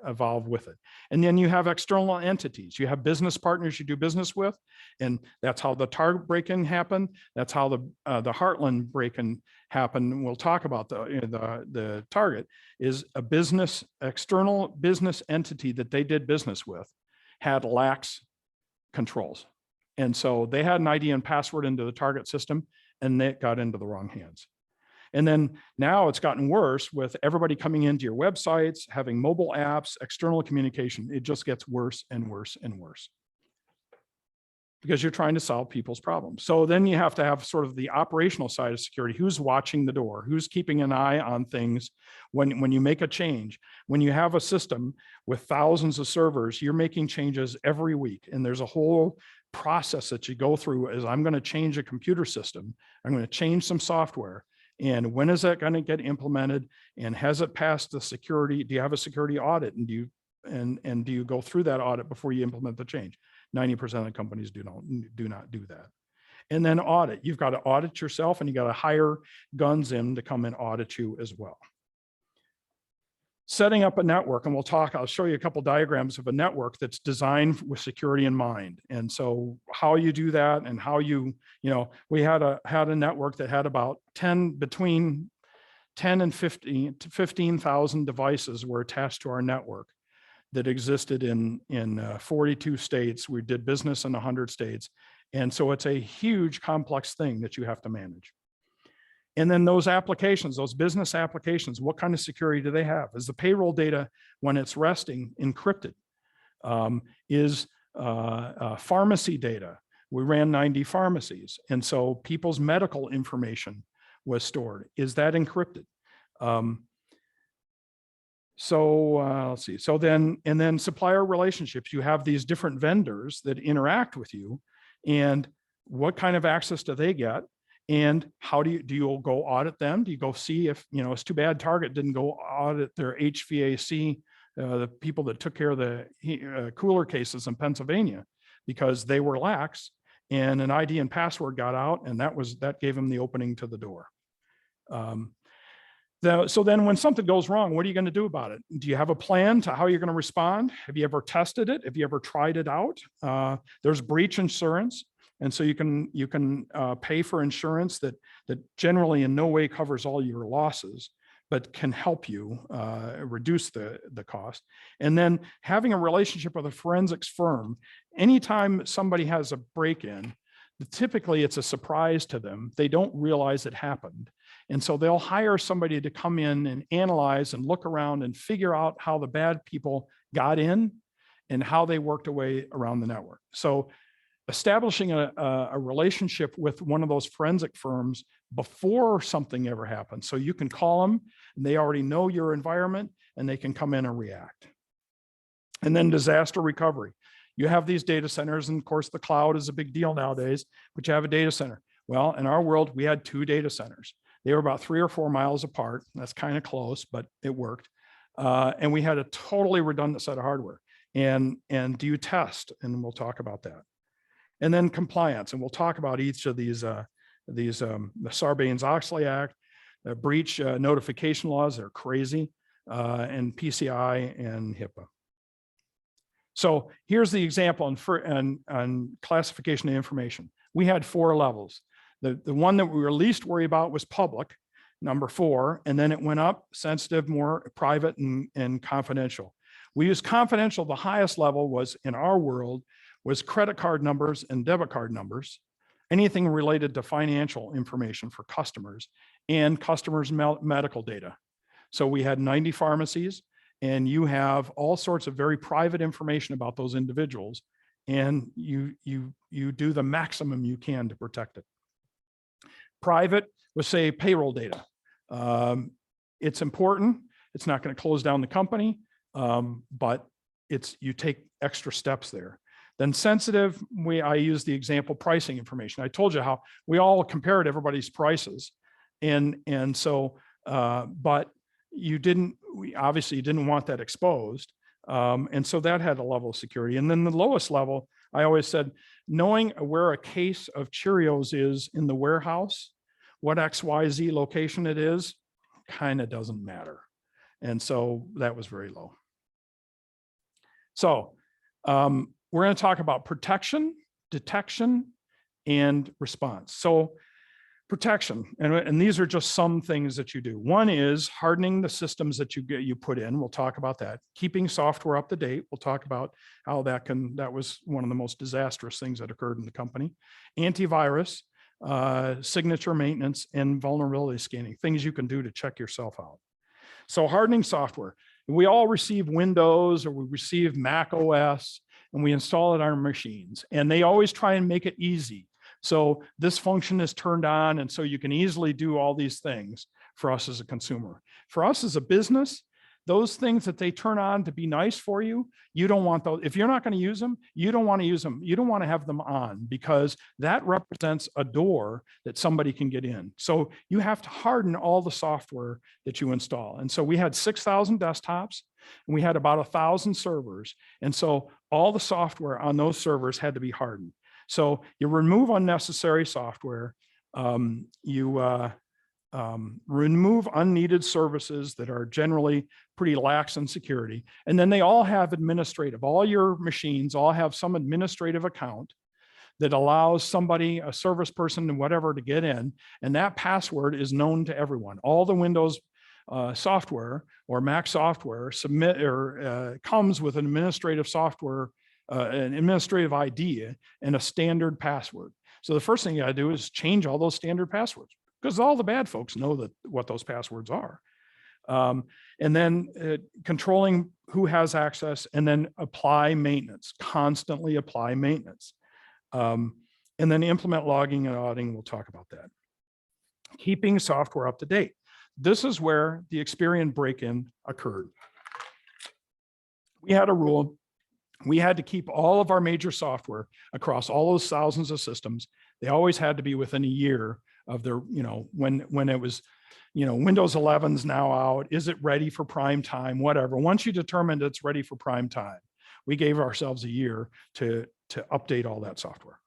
evolved with it. And then you have external entities. You have business partners you do business with, and that's how the Target break-in happened. That's how the Heartland break-in happened. We'll talk about the Target is a external business entity that they did business with had lax controls. And so they had an ID and password into the Target system and they got into the wrong hands. And then now it's gotten worse with everybody coming into your websites, having mobile apps, external communication. It just gets worse and worse and worse because you're trying to solve people's problems. So then you have to have sort of the operational side of security. Who's watching the door? Who's keeping an eye on things when you make a change? When you have a system with thousands of servers, you're making changes every week. And there's a whole process that you go through as I'm going to change a computer system. I'm going to change some software. And when is that going to get implemented? And has it passed the security? Do you have a security audit? And do you go through that audit before you implement the change? 90% of the companies do not do that. And then audit. You've got to audit yourself and you got to hire guns in to come and audit you as well. Setting up a network, and I'll show you a couple diagrams of a network that's designed with security in mind. And so how you do that and how we had a network that had about between 10 and 15,000 devices were attached to our network that existed in 42 states. We did business in 100 states. And so it's a huge complex thing that you have to manage. And then those applications, those business applications, what kind of security do they have? Is the payroll data, when it's resting, encrypted? Is pharmacy data? We ran 90 pharmacies. And so people's medical information was stored. Is that encrypted? Let's see. So then supplier relationships, you have these different vendors that interact with you, and what kind of access do they get? And how do you go audit them? Do you go see if, it's too bad Target didn't go audit their HVAC, the people that took care of the cooler cases in Pennsylvania, because they were lax and an ID and password got out, and that gave them the opening to the door. So then when something goes wrong, what are you going to do about it? Do you have a plan to how you're going to respond? Have you ever tested it? Have you ever tried it out? There's breach insurance. And so you can pay for insurance that generally in no way covers all your losses, but can help you reduce the cost. And then having a relationship with a forensics firm, anytime somebody has a break-in, typically it's a surprise to them. They don't realize it happened. And so they'll hire somebody to come in and analyze and look around and figure out how the bad people got in and how they worked away around the network. So establishing a relationship with one of those forensic firms before something ever happens. So you can call them and they already know your environment and they can come in and react. And then disaster recovery. You have these data centers, and of course the cloud is a big deal nowadays, but you have a data center. Well, in our world, we had 2 data centers. They were about 3 or 4 miles apart. That's kind of close, but it worked. And we had a totally redundant set of hardware. And do you test? And we'll talk about that. And then compliance, and we'll talk about each of these, the Sarbanes-Oxley Act, the breach notification laws, they're crazy, and PCI and HIPAA. So here's the example on classification of information. We had 4 levels. The one that we were least worried about was public, number 4, and then it went up, sensitive, more private and confidential. We used confidential, the highest level was in our world, was credit card numbers and debit card numbers, anything related to financial information for customers and customers' medical data. So we had 90 pharmacies, and you have all sorts of very private information about those individuals, and you do the maximum you can to protect it. Private was, say, payroll data. It's important. It's not going to close down the company, but you take extra steps there. Then sensitive, I use the example pricing information. I told you how we all compared everybody's prices. And so, but we obviously didn't want that exposed. And so that had a level of security. And then the lowest level, I always said, knowing where a case of Cheerios is in the warehouse, what XYZ location it is, kind of doesn't matter. And so that was very low. So, we're going to talk about protection, detection, and response. So protection, and these are just some things that you do. One is hardening the systems that you put in. We'll talk about that. Keeping software up to date. We'll talk about how that was one of the most disastrous things that occurred in the company. Antivirus, signature maintenance, and vulnerability scanning, things you can do to check yourself out. So hardening software. We all receive Windows or we receive Mac OS, and we install it on our machines, and they always try and make it easy. So this function is turned on, and so you can easily do all these things for us as a consumer. For us as a business, those things that they turn on to be nice for you, you don't want those. If you're not going to use them, you don't want to use them. You don't want to have them on, because that represents a door that somebody can get in. So you have to harden all the software that you install. And so we had 6,000 desktops, and we had about 1,000 servers. And so all the software on those servers had to be hardened. So you remove unnecessary software, remove unneeded services that are generally pretty lax in security. And then they all have administrative. All your machines all have some administrative account that allows somebody, a service person and whatever, to get in. And that password is known to everyone. All the Windows software or Mac software comes with an administrative software, an administrative ID and a standard password. So the first thing you gotta do is change all those standard passwords, because all the bad folks know what those passwords are. And then controlling who has access, and then apply maintenance, constantly apply maintenance. And then implement logging and auditing, we'll talk about that. Keeping software up to date. This is where the Experian break-in occurred. We had a rule. We had to keep all of our major software across all those thousands of systems. They always had to be within a year of their, when it was, Windows 11's now out, is it ready for prime time, whatever. Once you determined it's ready for prime time, we gave ourselves a year to update all that software.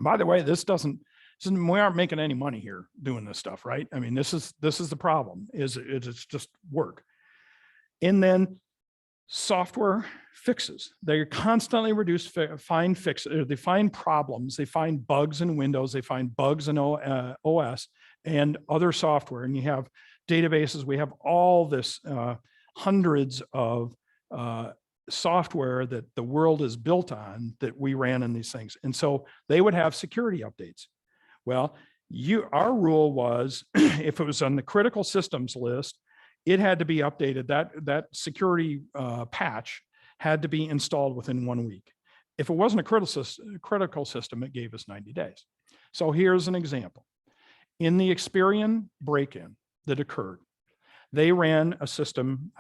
By the way, we aren't making any money here doing this stuff, right? I mean, this is the problem, is it's just work. And then software fixes. They constantly find fixes. They find problems. They find bugs in Windows. They find bugs in OS and other software. And you have databases. We have all this hundreds of software that the world is built on that we ran in these things. And so they would have security updates. Well, our rule was if it was on the critical systems list, it had to be updated. That security patch had to be installed within 1 week. If it wasn't a critical system, it gave us 90 days. So here's an example. In the Experian break-in that occurred, they ran a system.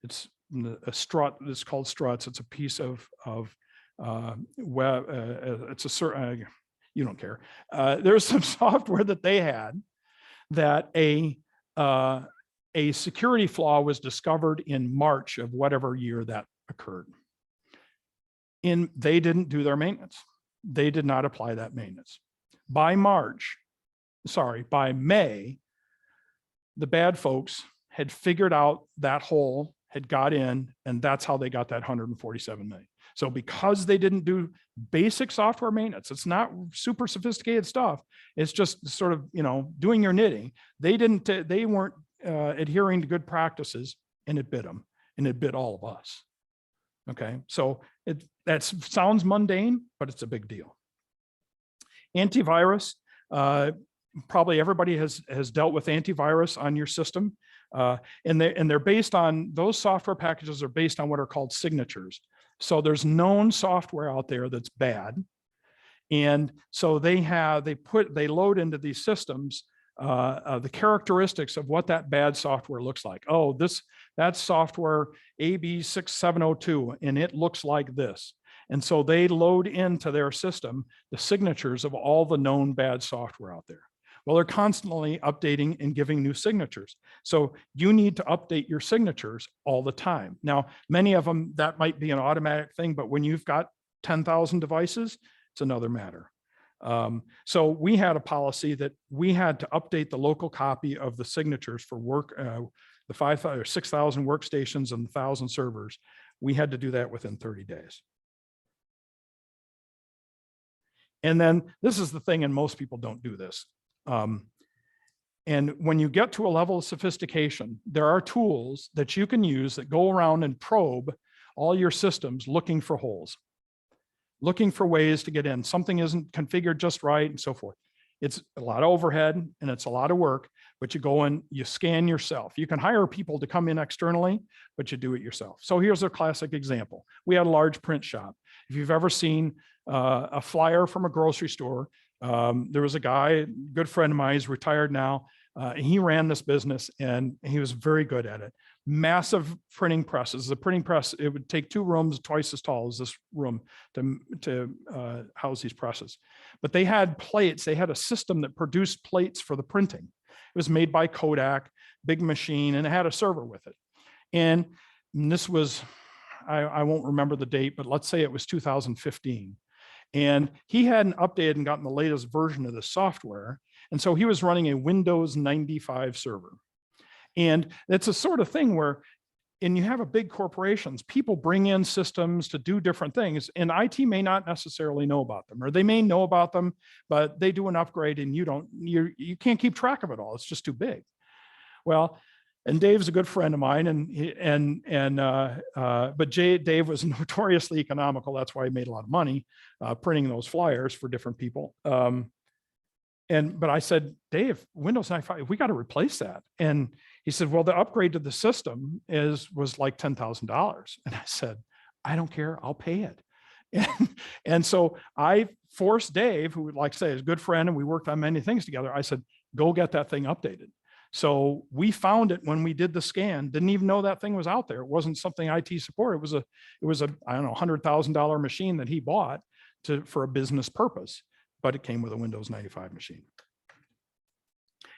It's a strut. It's called struts. It's a piece of web. It's a certain. You don't care. There's some software that they had that a security flaw was discovered in March of whatever year that occurred. They didn't do their maintenance. They did not apply that maintenance. By May, the bad folks had figured out that hole, had got in, and that's how they got that 147 million. So because they didn't do basic software maintenance, it's not super sophisticated stuff. It's just sort of, doing your knitting. They weren't adhering to good practices, and it bit them, and it bit all of us. Okay, so that sounds mundane, but it's a big deal. Antivirus, probably everybody has dealt with antivirus on your system, and they're based on, those software packages are based on what are called signatures. So there's known software out there that's bad, and so they load into these systems the characteristics of what that bad software looks like. Oh, that's software AB6702, and it looks like this. And so they load into their system the signatures of all the known bad software out there. Well, they're constantly updating and giving new signatures. So you need to update your signatures all the time. Now, many of them, that might be an automatic thing, but when you've got 10,000 devices, it's another matter. So we had a policy that we had to update the local copy of the signatures for work, the 5,000 or 6,000 workstations and 1,000 servers. We had to do that within 30 days. And then this is the thing, and most people don't do this. And when you get to a level of sophistication, there are tools that you can use that go around and probe all your systems looking for holes, looking for ways to get in. Something isn't configured just right and so forth. It's a lot of overhead and it's a lot of work, but you go in, you scan yourself. You can hire people to come in externally, but you do it yourself. So here's a classic example. We had a large print shop. If you've ever seen a flyer from a grocery store, there was a guy, good friend of mine, he's retired now. He ran this business and he was very good at it. Massive printing presses. The printing press, it would take 2 rooms twice as tall as this room to house these presses. But they had plates. They had a system that produced plates for the printing. It was made by Kodak, big machine, and it had a server with it. And this was, I won't remember the date, but let's say it was 2015. And he hadn't updated and gotten the latest version of the software. And so he was running a Windows 95 server. And it's a sort of thing where, and you have a big corporations, people bring in systems to do different things, and IT may not necessarily know about them, or they may know about them, but they do an upgrade and you can't keep track of it all. It's just too big. Well, and Dave's a good friend of mine, but Dave was notoriously economical. That's why he made a lot of money printing those flyers for different people. But I said, Dave, Windows 95, we got to replace that. And he said, well, the upgrade to the system was like $10,000. And I said, I don't care, I'll pay it. And so I forced Dave, who, like I say, is a good friend, and we worked on many things together. I said, go get that thing updated. So we found it when we did the scan, didn't even know that thing was out there. It wasn't something IT supported. It was a I don't know, $100,000 machine that he bought for a business purpose, but it came with a Windows 95 machine.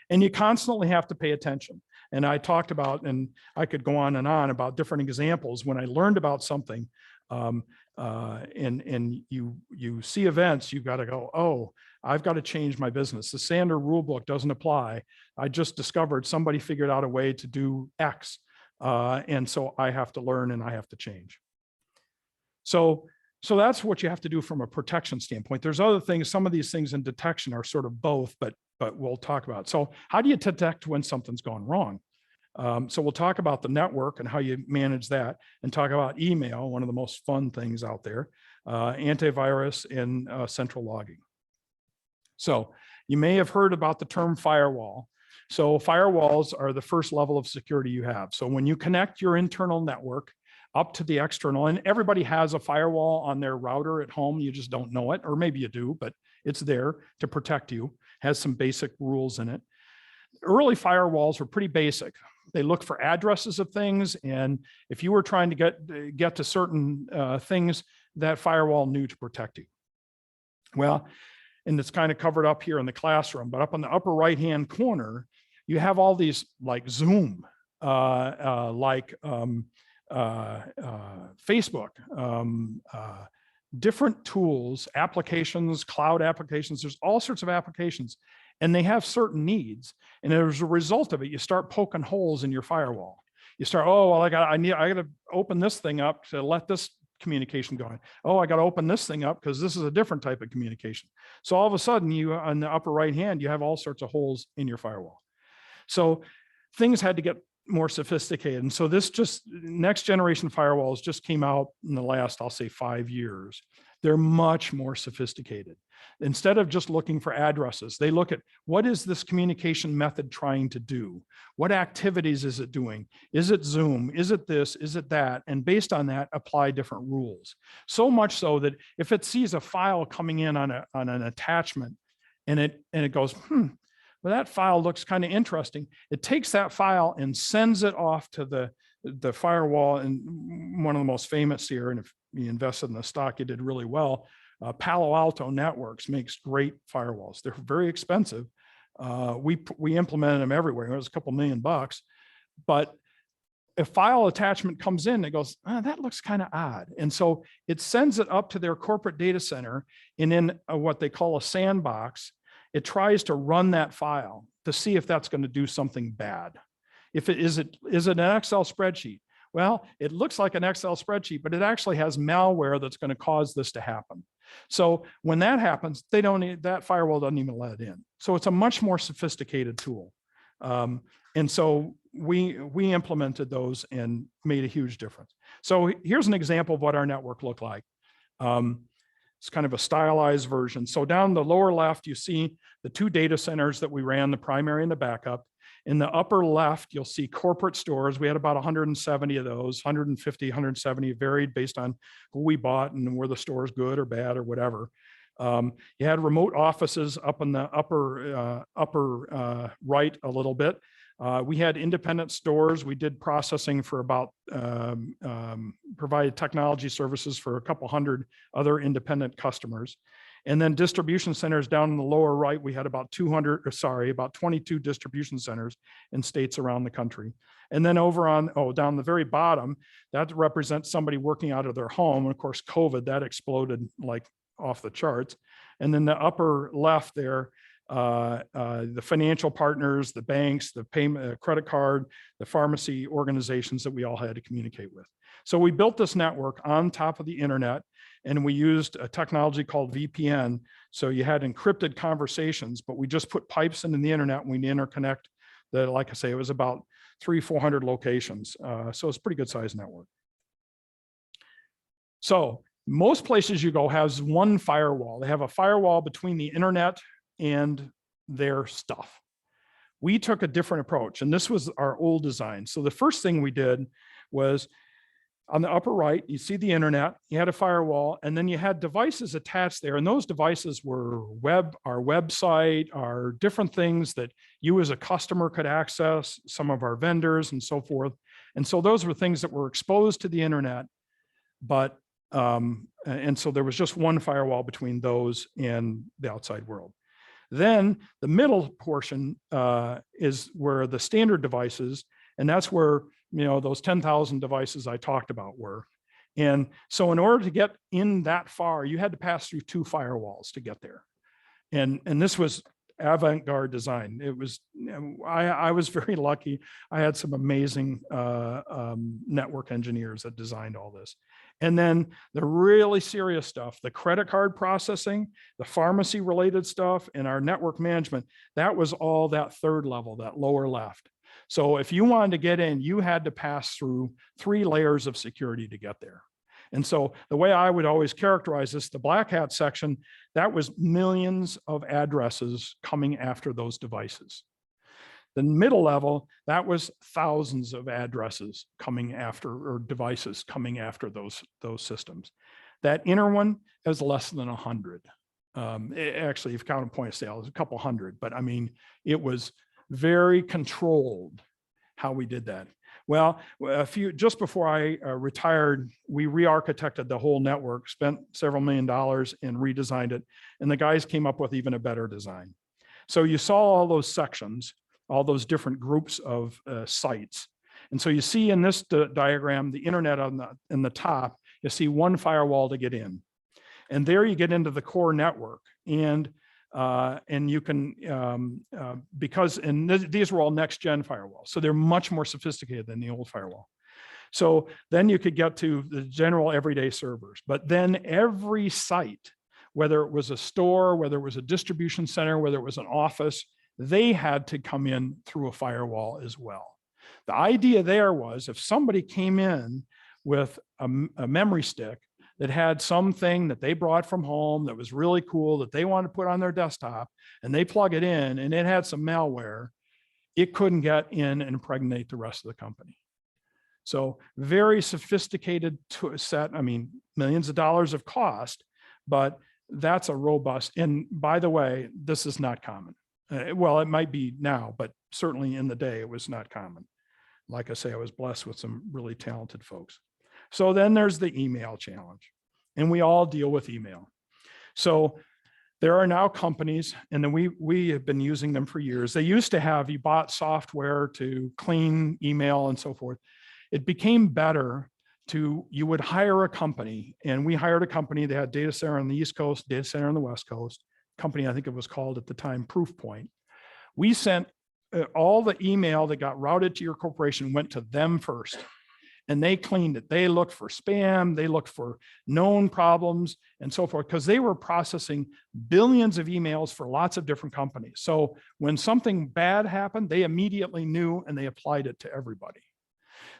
And you constantly have to pay attention. And I talked about, and I could go on and on about different examples when I learned about something, and you see events, you've got to go, oh, I've got to change my business. The standard rule book doesn't apply. I just discovered somebody figured out a way to do X. And so I have to learn and I have to change. So that's what you have to do from a protection standpoint. There's other things, some of these things in detection are sort of both, but we'll talk about. So how do you detect when something's gone wrong? So we'll talk about the network and how you manage that, and talk about email, one of the most fun things out there, antivirus, and central logging. So you may have heard about the term firewall. So firewalls are the first level of security you have. So when you connect your internal network up to the external, and everybody has a firewall on their router at home, you just don't know it, or maybe you do, but it's there to protect you, has some basic rules in it. Early firewalls were pretty basic. They look for addresses of things, and if you were trying to get to certain things, that firewall knew to protect you. Well, and it's kind of covered up here in the classroom, but up on the upper right-hand corner, you have all these like Zoom, Facebook, different tools, applications, cloud applications. There's all sorts of applications, and they have certain needs. And as a result of it, you start poking holes in your firewall. You start, oh, well, I got to open this thing up to let this communication go in. Oh, I got to open this thing up because this is a different type of communication. So all of a sudden, you on the upper right hand, you have all sorts of holes in your firewall. So things had to get more sophisticated. And so this just next generation firewalls just came out in the last, I'll say 5 years. They're much more sophisticated. Instead of just looking for addresses, they look at what is this communication method trying to do? What activities is it doing? Is it Zoom? Is it this? Is it that? And based on that, apply different rules. So much so that if it sees a file coming in on an attachment and it goes, well, that file looks kind of interesting. It takes that file and sends it off to the firewall. And one of the most famous here, and if you invested in the stock, you did really well. Palo Alto Networks makes great firewalls. They're very expensive. We implemented them everywhere. It was a couple $1 million, but a file attachment comes in, it goes, that looks kind of odd. And so it sends it up to their corporate data center, and in what they call a sandbox, it tries to run that file to see if that's going to do something bad. If it is an Excel spreadsheet? Well, it looks like an Excel spreadsheet, but it actually has malware that's going to cause this to happen. So when that happens, that firewall doesn't even let it in. So it's a much more sophisticated tool. And so we implemented those and made a huge difference. So here's an example of what our network looked like. It's kind of a stylized version. So down the lower left, you see the 2 data centers that we ran, the primary and the backup. In the upper left, you'll see corporate stores. We had about 170 of those, 150, 170, varied based on who we bought and were the stores good or bad or whatever. You had remote offices up in the upper right a little bit. We had independent stores. We did processing for about, provided technology services for a couple hundred other independent customers. And then distribution centers down in the lower right, we had about 22 distribution centers in states around the country. And then over on, down the very bottom, that represents somebody working out of their home. And of course, COVID, that exploded like off the charts. And then the upper left there, the financial partners, the banks, the payment, credit card, the pharmacy organizations that we all had to communicate with. So we built this network on top of the internet, and we used a technology called VPN. So you had encrypted conversations, but we just put pipes into the internet and we interconnect like I say, it was about 300-400 locations. So it's a pretty good sized network. So most places you go has one firewall. They have a firewall between the internet and their stuff. We took a different approach, and this was our old design. So the first thing we did was on the upper right, you see the internet, you had a firewall, and then you had devices attached there. And those devices were our website, our different things that you as a customer could access, some of our vendors and so forth. And so those were things that were exposed to the internet, but, and so there was just one firewall between those and the outside world. Then the middle portion is where the standard devices, and that's where, you know, those 10,000 devices I talked about were. And so in order to get in that far, you had to pass through 2 firewalls to get there. And this was avant-garde design. It was, I was very lucky. I had some amazing network engineers that designed all this. And then the really serious stuff, the credit card processing, the pharmacy related stuff, and our network management, that was all that third level, that lower left. So if you wanted to get in, you had to pass through 3 layers of security to get there. And so the way I would always characterize this, the black hat section, that was millions of addresses coming after those devices. The middle level, that was thousands of addresses coming after, or devices coming after those systems. That inner one is less than 100. Actually, if you count a point of sale, it's a couple hundred, but I mean, it was very controlled how we did that. Well, just before I retired, we re-architected the whole network, spent several $1 million and redesigned it. And the guys came up with even a better design. So you saw all those sections, all those different groups of sites. And so you see in this diagram, the internet in the top, you see 1 firewall to get in. And there you get into the core network. And you can, these were all next gen firewalls. So they're much more sophisticated than the old firewall. So then you could get to the general everyday servers, but then every site, whether it was a store, whether it was a distribution center, whether it was an office, they had to come in through a firewall as well. The idea there was if somebody came in with a memory stick that had something that they brought from home that was really cool that they wanted to put on their desktop, and they plug it in and it had some malware, it couldn't get in and impregnate the rest of the company. So very sophisticated set, I mean, millions of dollars of cost, but that's a robust, and by the way, this is not common. Well, it might be now, but certainly in the day, it was not common. Like I say, I was blessed with some really talented folks. So then there's the email challenge, and we all deal with email. So there are now companies, and then we have been using them for years. They used to have, you bought software to clean email and so forth. It became better you would hire a company, and we hired a company that had data center on the East Coast, data center on the West Coast. Company, I think it was called at the time, Proofpoint. We sent all the email that got routed to your corporation went to them first. And they cleaned it. They looked for spam, they looked for known problems and so forth, because they were processing billions of emails for lots of different companies. So when something bad happened, they immediately knew and they applied it to everybody.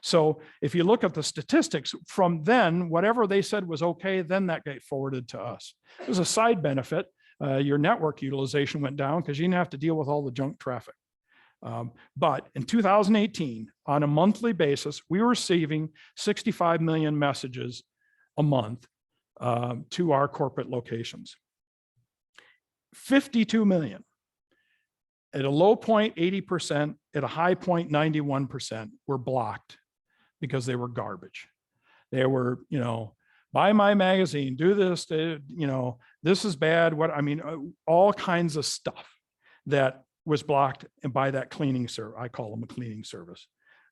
So if you look at the statistics from then, whatever they said was okay, then that got forwarded to us. There's a side benefit. Your network utilization went down because you didn't have to deal with all the junk traffic. But in 2018, on a monthly basis, we were receiving 65 million messages a month to our corporate locations. 52 million. At a low point, 80%, at a high point, 91% were blocked because they were garbage. They were, you know, buy my magazine, do this, you know, this is bad. What, I mean, all kinds of stuff that was blocked by that cleaning service. I call them a cleaning service.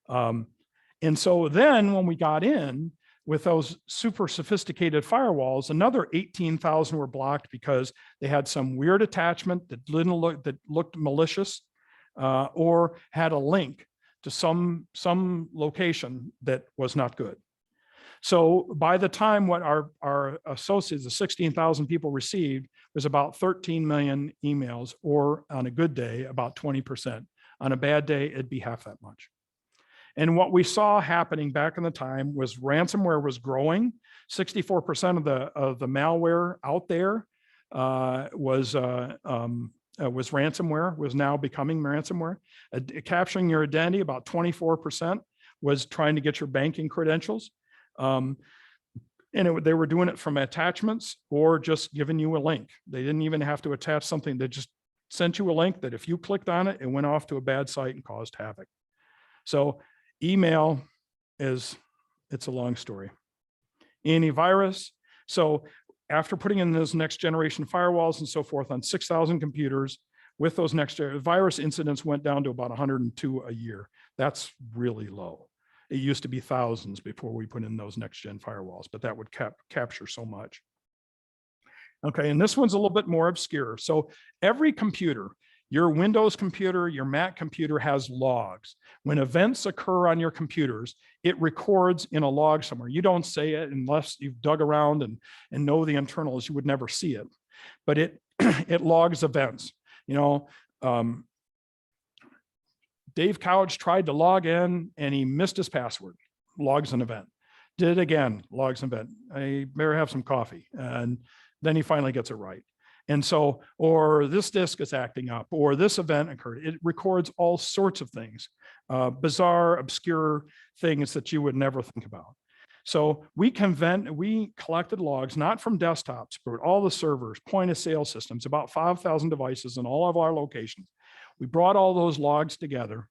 And so then when we got in with those super sophisticated firewalls, another 18,000 were blocked because they had some weird attachment that looked malicious, or had a link to some location that was not good. So by the time what our associates, the 16,000 people received, was about 13 million emails, or on a good day, about 20%. On a bad day, it'd be half that much. And what we saw happening back in the time was ransomware was growing. 64% of the malware out there was ransomware, was now becoming ransomware. Capturing your identity, about 24% was trying to get your banking credentials. They were doing it from attachments or just giving you a link. They didn't even have to attach something. They just sent you a link that if you clicked on it, it went off to a bad site and caused havoc. So email it's a long story. Antivirus. So after putting in those next generation firewalls and so forth on 6,000 computers with those virus incidents went down to about 102 a year. That's really low. It used to be thousands before we put in those next gen firewalls, but that would capture so much. Okay, and this one's a little bit more obscure. So every computer, your Windows computer, your Mac computer has logs. When events occur on your computers, it records in a log somewhere. You don't say it unless you've dug around and know the internals, you would never see it. But it, it logs events. You know, Dave Couch tried to log in and he missed his password, logs an event. Did it again, logs an event. I better have some coffee. And then he finally gets it right. And so, or this disk is acting up, or this event occurred. It records all sorts of things, bizarre, obscure things that you would never think about. So we collected logs, not from desktops, but all the servers, point of sale systems, about 5,000 devices in all of our locations. We brought all those logs together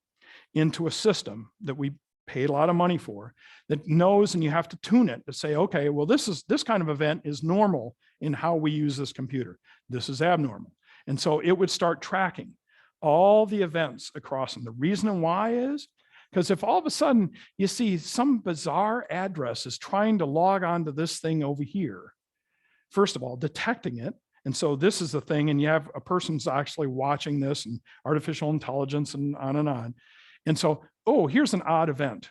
into a system that we paid a lot of money for, that knows, and you have to tune it to say, okay, well, this kind of event is normal in how we use this computer. This is abnormal. And so it would start tracking all the events across them. The reason why is because if all of a sudden you see some bizarre address is trying to log on to this thing over here, first of all, detecting it. And so this is the thing, and you have a person's actually watching this and artificial intelligence and on and on. And so, oh, here's an odd event.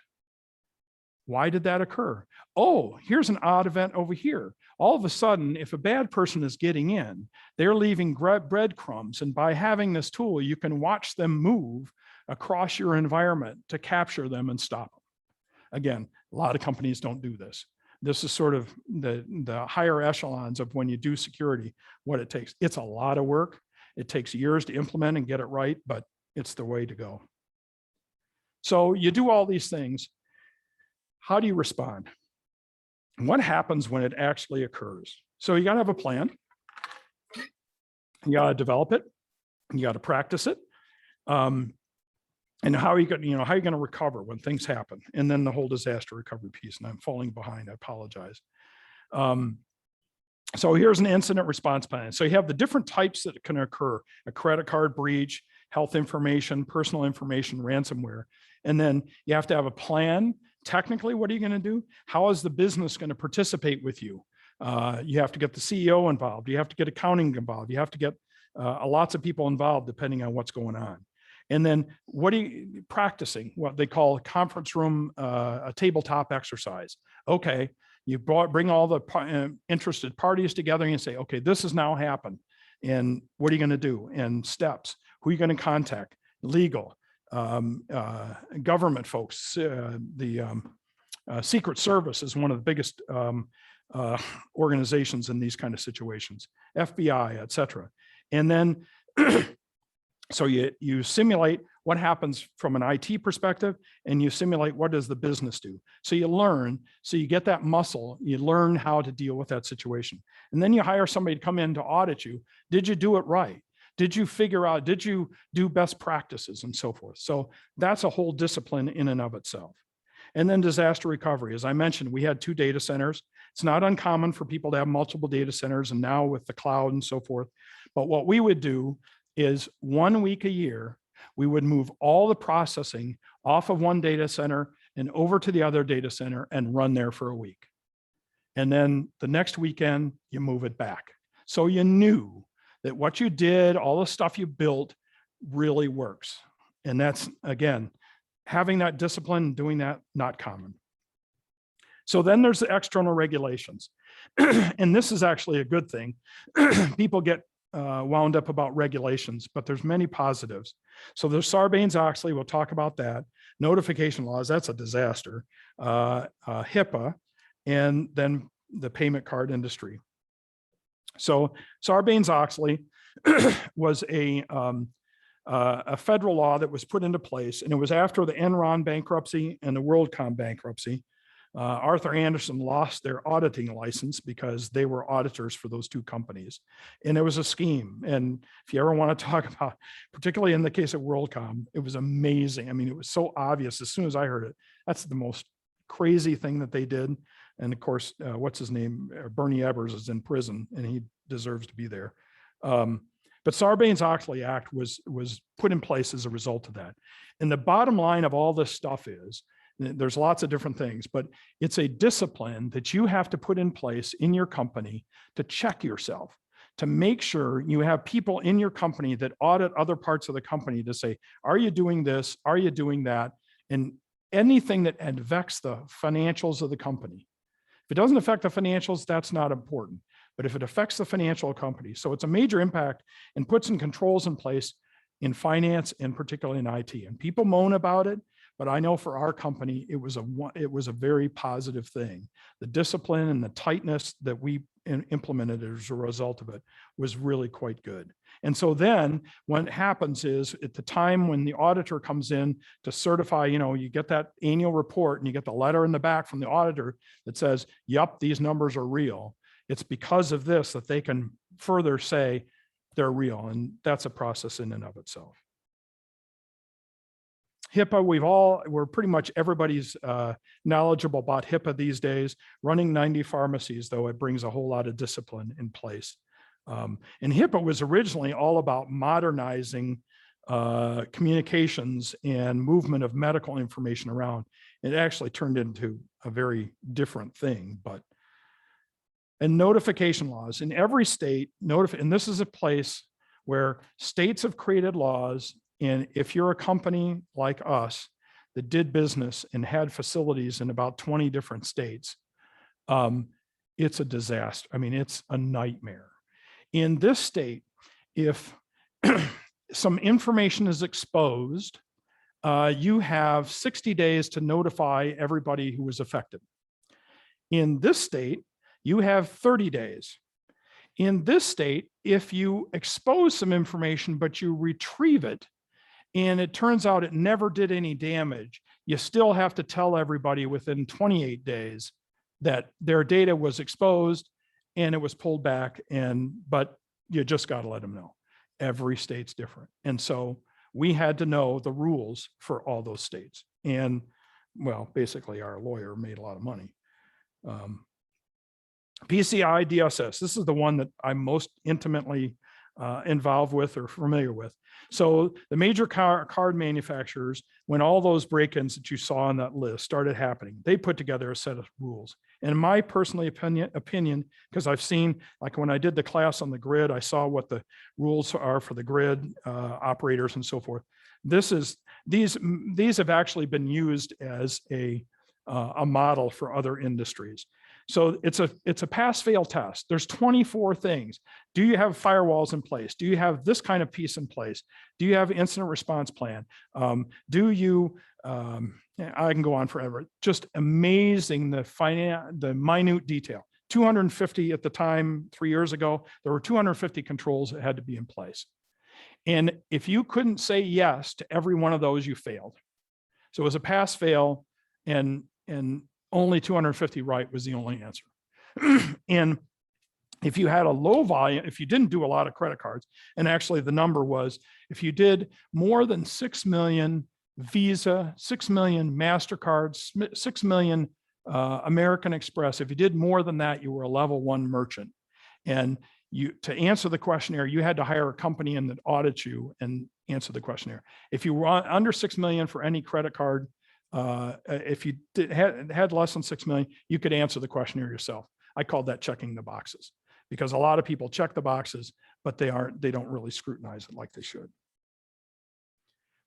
Why did that occur? Oh, here's an odd event over here. All of a sudden, if a bad person is getting in, they're leaving breadcrumbs. And by having this tool, you can watch them move across your environment to capture them and stop them. Again, a lot of companies don't do this. This is sort of the higher echelons of when you do security, what it takes. It's a lot of work. It takes years to implement and get it right, but it's the way to go. So you do all these things. How do you respond? What happens when it actually occurs? So you got to have a plan. You got to develop it. You got to practice it. And how are you going to recover when things happen? And then the whole disaster recovery piece. And I'm falling behind. I apologize. So here's an incident response plan. So you have the different types that can occur: a credit card breach, health information, personal information, ransomware. And then you have to have a plan. Technically, what are you going to do? How is the business going to participate with you? You have to get the CEO involved. You have to get accounting involved. You have to get lots of people involved depending on what's going on. And then what are you practicing? What they call a conference room, a tabletop exercise. Okay, you bring all the interested parties together and you say, okay, this has now happened. And what are you going to do? And steps. Who are you going to contact? Legal. Government folks, the Secret Service is one of the biggest organizations in these kind of situations, FBI, et cetera. And then, so you simulate what happens from an IT perspective, and you simulate what does the business do. So you learn, so you get that muscle, you learn how to deal with that situation. And then you hire somebody to come in to audit you. Did you do it right? Did you figure out, did you do best practices and so forth? So that's a whole discipline in and of itself. And then disaster recovery. As I mentioned, we had 2 data centers. It's not uncommon for people to have multiple data centers, and now with the cloud and so forth. But what we would do is 1 week a year, we would move all the processing off of one data center and over to the other data center and run there for a week. And then the next weekend, you move it back. So you knew that what you did, all the stuff you built really works. And that's, again, having that discipline, doing that, not common. So then there's the external regulations. And this is actually a good thing. People get wound up about regulations, but there's many positives. So there's Sarbanes-Oxley, we'll talk about that. Notification laws, that's a disaster. HIPAA, and then the payment card industry. So Sarbanes-Oxley was a federal law that was put into place, and it was after the Enron bankruptcy and the WorldCom bankruptcy. Arthur Andersen lost their auditing license because they were auditors for those 2 companies. And it was a scheme. And if you ever want to talk about, particularly in the case of WorldCom, it was amazing. I mean, it was so obvious as soon as I heard it. That's the most crazy thing that they did. And of course, what's his name? Bernie Ebbers is in prison, and he deserves to be there. But Sarbanes-Oxley Act was put in place as a result of that. And the bottom line of all this stuff is, there's lots of different things, but it's a discipline that you have to put in place in your company to check yourself, to make sure you have people in your company that audit other parts of the company to say, are you doing this? Are you doing that? And anything that affects the financials of the company. If it doesn't affect the financials, that's not important. But if it affects the financial company, so it's a major impact and puts some controls in place in finance and particularly in IT. And people moan about it, but I know for our company, it was a very positive thing. The discipline and the tightness that we implemented as a result of it was really quite good. And so then what happens is, at the time when the auditor comes in to certify, you get that annual report and you get the letter in the back from the auditor that says, yep, these numbers are real. It's because of this that they can further say they're real. And that's a process in and of itself. HIPAA, we're pretty much everybody's knowledgeable about HIPAA these days. Running 90 pharmacies, though, it brings a whole lot of discipline in place. And HIPAA was originally all about modernizing communications and movement of medical information around. It actually turned into a very different thing. And notification laws in every state, and this is a place where states have created laws. And if you're a company like us that did business and had facilities in about 20 different states, it's a disaster. I mean, it's a nightmare. In this state, if some information is exposed, you have 60 days to notify everybody who was affected. In this state, you have 30 days. In this state, if you expose some information, but you retrieve it, and it turns out it never did any damage, you still have to tell everybody within 28 days that their data was exposed and it was pulled back, but you just got to let them know. Every state's different. And so we had to know the rules for all those states. And well, basically our lawyer made a lot of money. PCI DSS, this is the one that I'm most intimately involved with or familiar with. So the major card manufacturers, when all those break-ins that you saw on that list started happening, they put together a set of rules. And my personal opinion, because I've seen, like when I did the class on the grid, I saw what the rules are for the grid operators and so forth. These have actually been used as a model for other industries. So it's a pass-fail test. There's 24 things. Do you have firewalls in place? Do you have this kind of piece in place? Do you have an incident response plan? Do you, I can go on forever. Just amazing, the minute detail. 250 at the time, 3 years ago, there were 250 controls that had to be in place. And if you couldn't say yes to every one of those, you failed. So it was a pass-fail, and only 250 right was the only answer. And if you had a low volume, if you didn't do a lot of credit cards, and actually the number was, if you did more than 6 million Visa, 6 million MasterCards, 6 million American Express, if you did more than that, you were a level 1 merchant. And to answer the questionnaire, you had to hire a company in that audit you and answer the questionnaire. If you were under 6 million for any credit card, if you had less than 6 million, you could answer the questionnaire yourself. I called that checking the boxes, because a lot of people check the boxes, but they don't really scrutinize it like they should.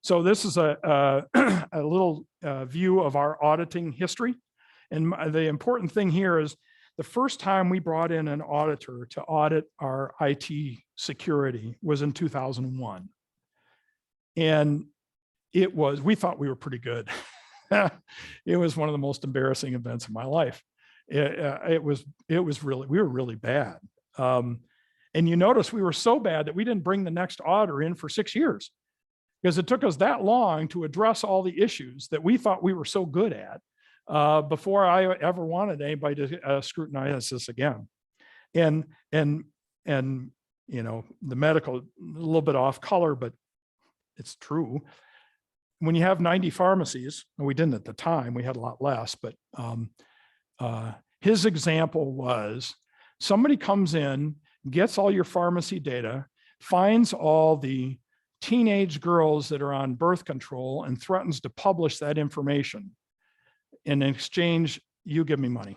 So this is a little view of our auditing history. And the important thing here is the first time we brought in an auditor to audit our IT security was in 2001. And we thought we were pretty good. It was one of the most embarrassing events of my life. We were really bad. And you notice we were so bad that we didn't bring the next auditor in for 6 years, because it took us that long to address all the issues that we thought we were so good at before I ever wanted anybody to scrutinize this again. And the medical, a little bit off color, but it's true. When you have 90 pharmacies, and we didn't at the time, we had a lot less, but his example was somebody comes in, gets all your pharmacy data, finds all the teenage girls that are on birth control and threatens to publish that information. In exchange, you give me money.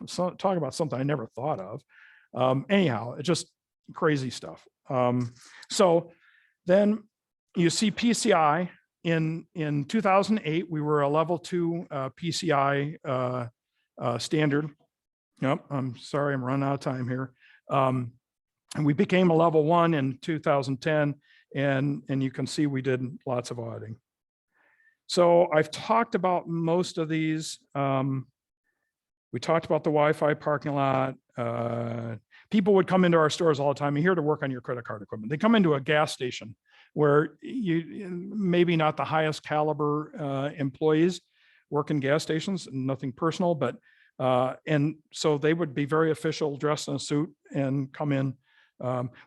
So talk about something I never thought of. Anyhow, it's just crazy stuff. So then you see PCI in 2008, we were a level 2 PCI standard. Yep, I'm sorry, I'm running out of time here. And we became a level 1 in 2010, and you can see we did lots of auditing. So I've talked about most of these. We talked about the Wi-Fi parking lot. People would come into our stores all the time. You're here to work on your credit card equipment. They come into a gas station where you maybe not the highest caliber employees work in gas stations, nothing personal, but and so they would be very official, dressed in a suit and come in.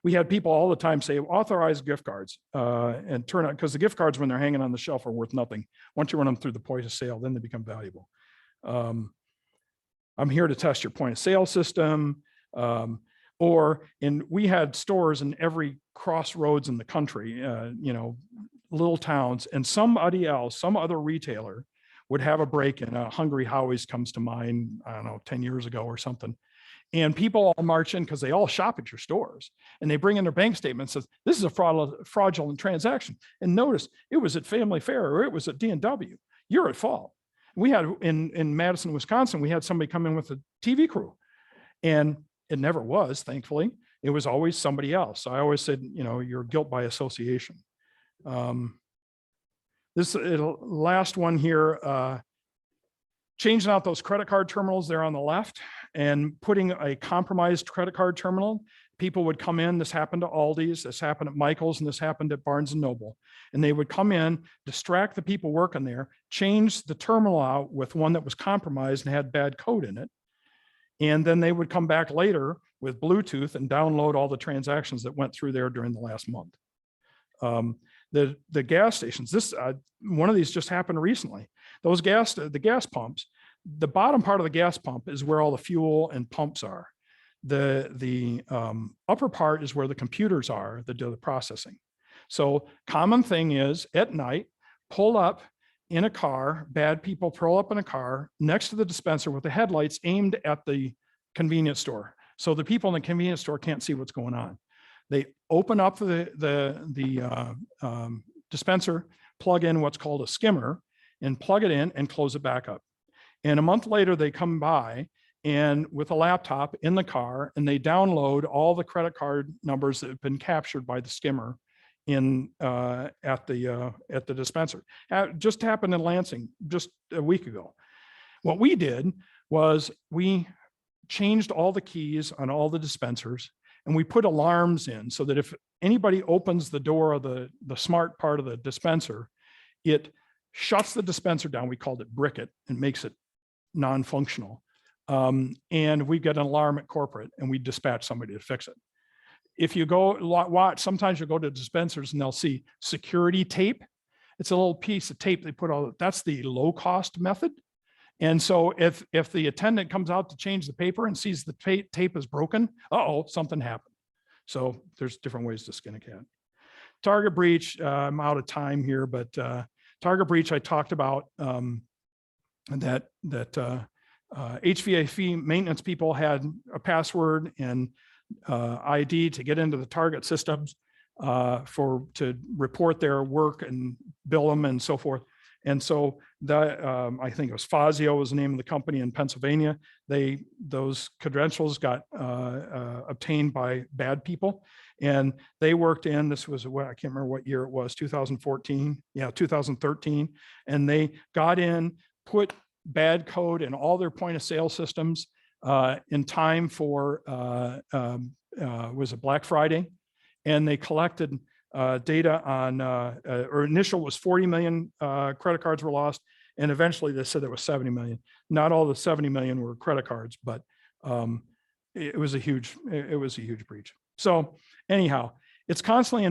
We had people all the time say, authorize gift cards and turn out, because the gift cards when they're hanging on the shelf are worth nothing. Once you run them through the point of sale, then they become valuable. I'm here to test your point of sale system. We had stores in every crossroads in the country, you know, little towns, and somebody else, some other retailer would have a break-in. Hungry Howie's comes to mind, I don't know, 10 years ago or something. And people all march in because they all shop at your stores, and they bring in their bank statement and says, this is a fraudulent transaction. And notice it was at Family Fair or it was at D&W. You're at fault. We had in Madison, Wisconsin, we had somebody come in with a TV crew, and it never was, thankfully. It was always somebody else. So I always said, you know, you're guilt by association. This last one here, changing out those credit card terminals there on the left and putting a compromised credit card terminal. People would come in, this happened to Aldi's, this happened at Michael's, and this happened at Barnes & Noble. And they would come in, distract the people working there, change the terminal out with one that was compromised and had bad code in it. And then they would come back later with Bluetooth and download all the transactions that went through there during the last month. The gas stations, one of these just happened recently. Those the gas pumps, the bottom part of the gas pump is where all the fuel and pumps are. The upper part is where the computers are that do the processing. So common thing is at night, pull up in a car, bad people pull up in a car next to the dispenser with the headlights aimed at the convenience store. So the people in the convenience store can't see what's going on. They open up the dispenser, plug in what's called a skimmer, and plug it in and close it back up. And a month later, they come by and with a laptop in the car, and they download all the credit card numbers that have been captured by the skimmer at the dispenser. Just happened in Lansing just a week ago. What we did was we changed all the keys on all the dispensers, and we put alarms in so that if anybody opens the door of the smart part of the dispenser, it shuts the dispenser down. We called it brick it and makes it non-functional. And we get an alarm at corporate and we dispatch somebody to fix it. If you go watch, sometimes you go to dispensers and they'll see security tape. It's a little piece of tape they put all, that's the low cost method. And so if the attendant comes out to change the paper and sees the tape is broken, uh-oh, something happened. So there's different ways to skin a cat. Target breach, I'm out of time here, but target breach, I talked about that HVAC maintenance people had a password and ID to get into the target systems to report their work and bill them and so forth. And so that I think it was Fazio was the name of the company in Pennsylvania. Those credentials got obtained by bad people, and they worked in, this was, I can't remember what year it was, 2014, yeah, 2013. And they got in, put bad code in all their point of sale systems in time for, was it Black Friday? And they collected data on, or initial was 40 million credit cards were lost. And eventually they said there was 70 million. Not all the 70 million were credit cards, but it was a huge breach. So anyhow, it's constantly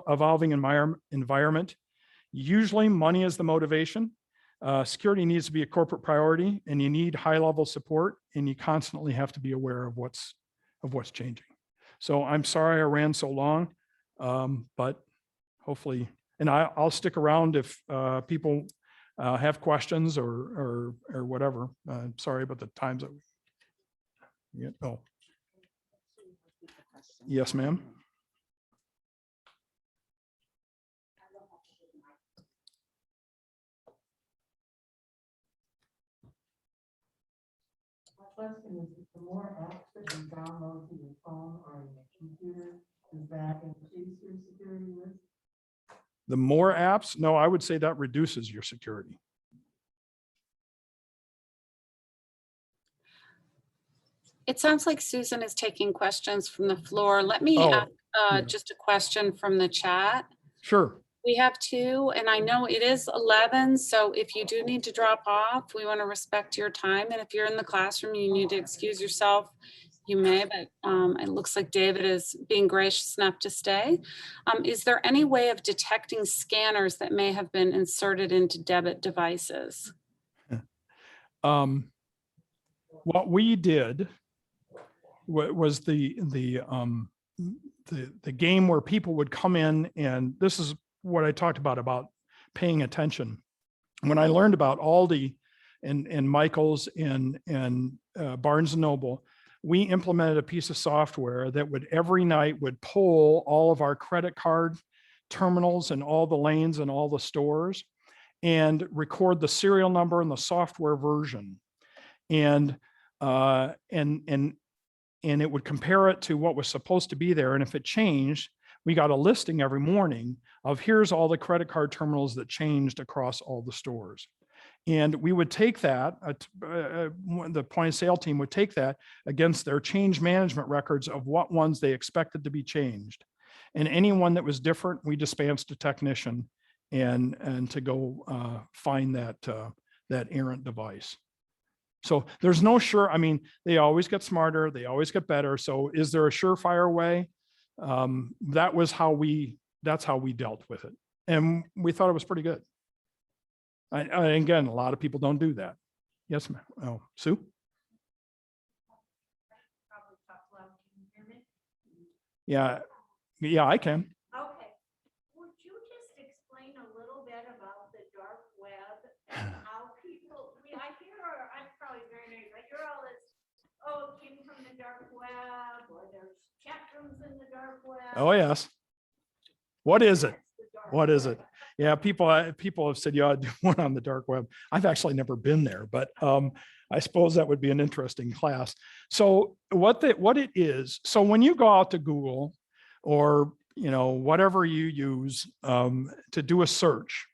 evolving environment. Usually money is the motivation. Security needs to be a corporate priority, and you need high-level support, and you constantly have to be aware of what's changing. So I'm sorry I ran so long, but hopefully, and I'll stick around if people have questions or whatever. Sorry about the times that we get. Oh, yes, ma'am. Question is, if the more apps that you download to your phone or your computer, does that increase your security risk? The more apps? No, I would say that reduces your security. It sounds like Susan is taking questions from the floor. Let me Oh, ask yeah. just a question from the chat. Sure. We have two, and I know it is 11, so if you do need to drop off, we want to respect your time. And if you're in the classroom, you need to excuse yourself, you may, but it looks like David is being gracious enough to stay. Is there any way of detecting scanners that may have been inserted into debit devices? What we did was the game where people would come in, and this is what I talked about paying attention. When I learned about Aldi and Michael's and Barnes and Noble, we implemented a piece of software that would every night would pull all of our credit card terminals and all the lanes and all the stores and record the serial number and the software version. And it would compare it to what was supposed to be there. And if it changed, we got a listing every morning of here's all the credit card terminals that changed across all the stores. And we would take that, the point of sale team would take that against their change management records of what ones they expected to be changed. And anyone that was different, we dispatched a technician and to go find that errant device. So there's no sure, I mean, they always get smarter, they always get better. So is there a surefire way? That's how we dealt with it. And we thought it was pretty good. Again, a lot of people don't do that. Yes, ma'am. Oh, Sue? Yeah, I can. Okay, would you just explain a little bit about the dark web and how people, I mean, I'm probably very naive, I hear all this, oh, it came from the dark web, or there's chat rooms in the dark web. Oh, yes. What is it? What's the dark What is web? it? Yeah, people have said, yeah, I'd do one on the dark web. I've actually never been there, but I suppose that would be an interesting class. So what it is, so when you go out to Google or, whatever you use to do a search,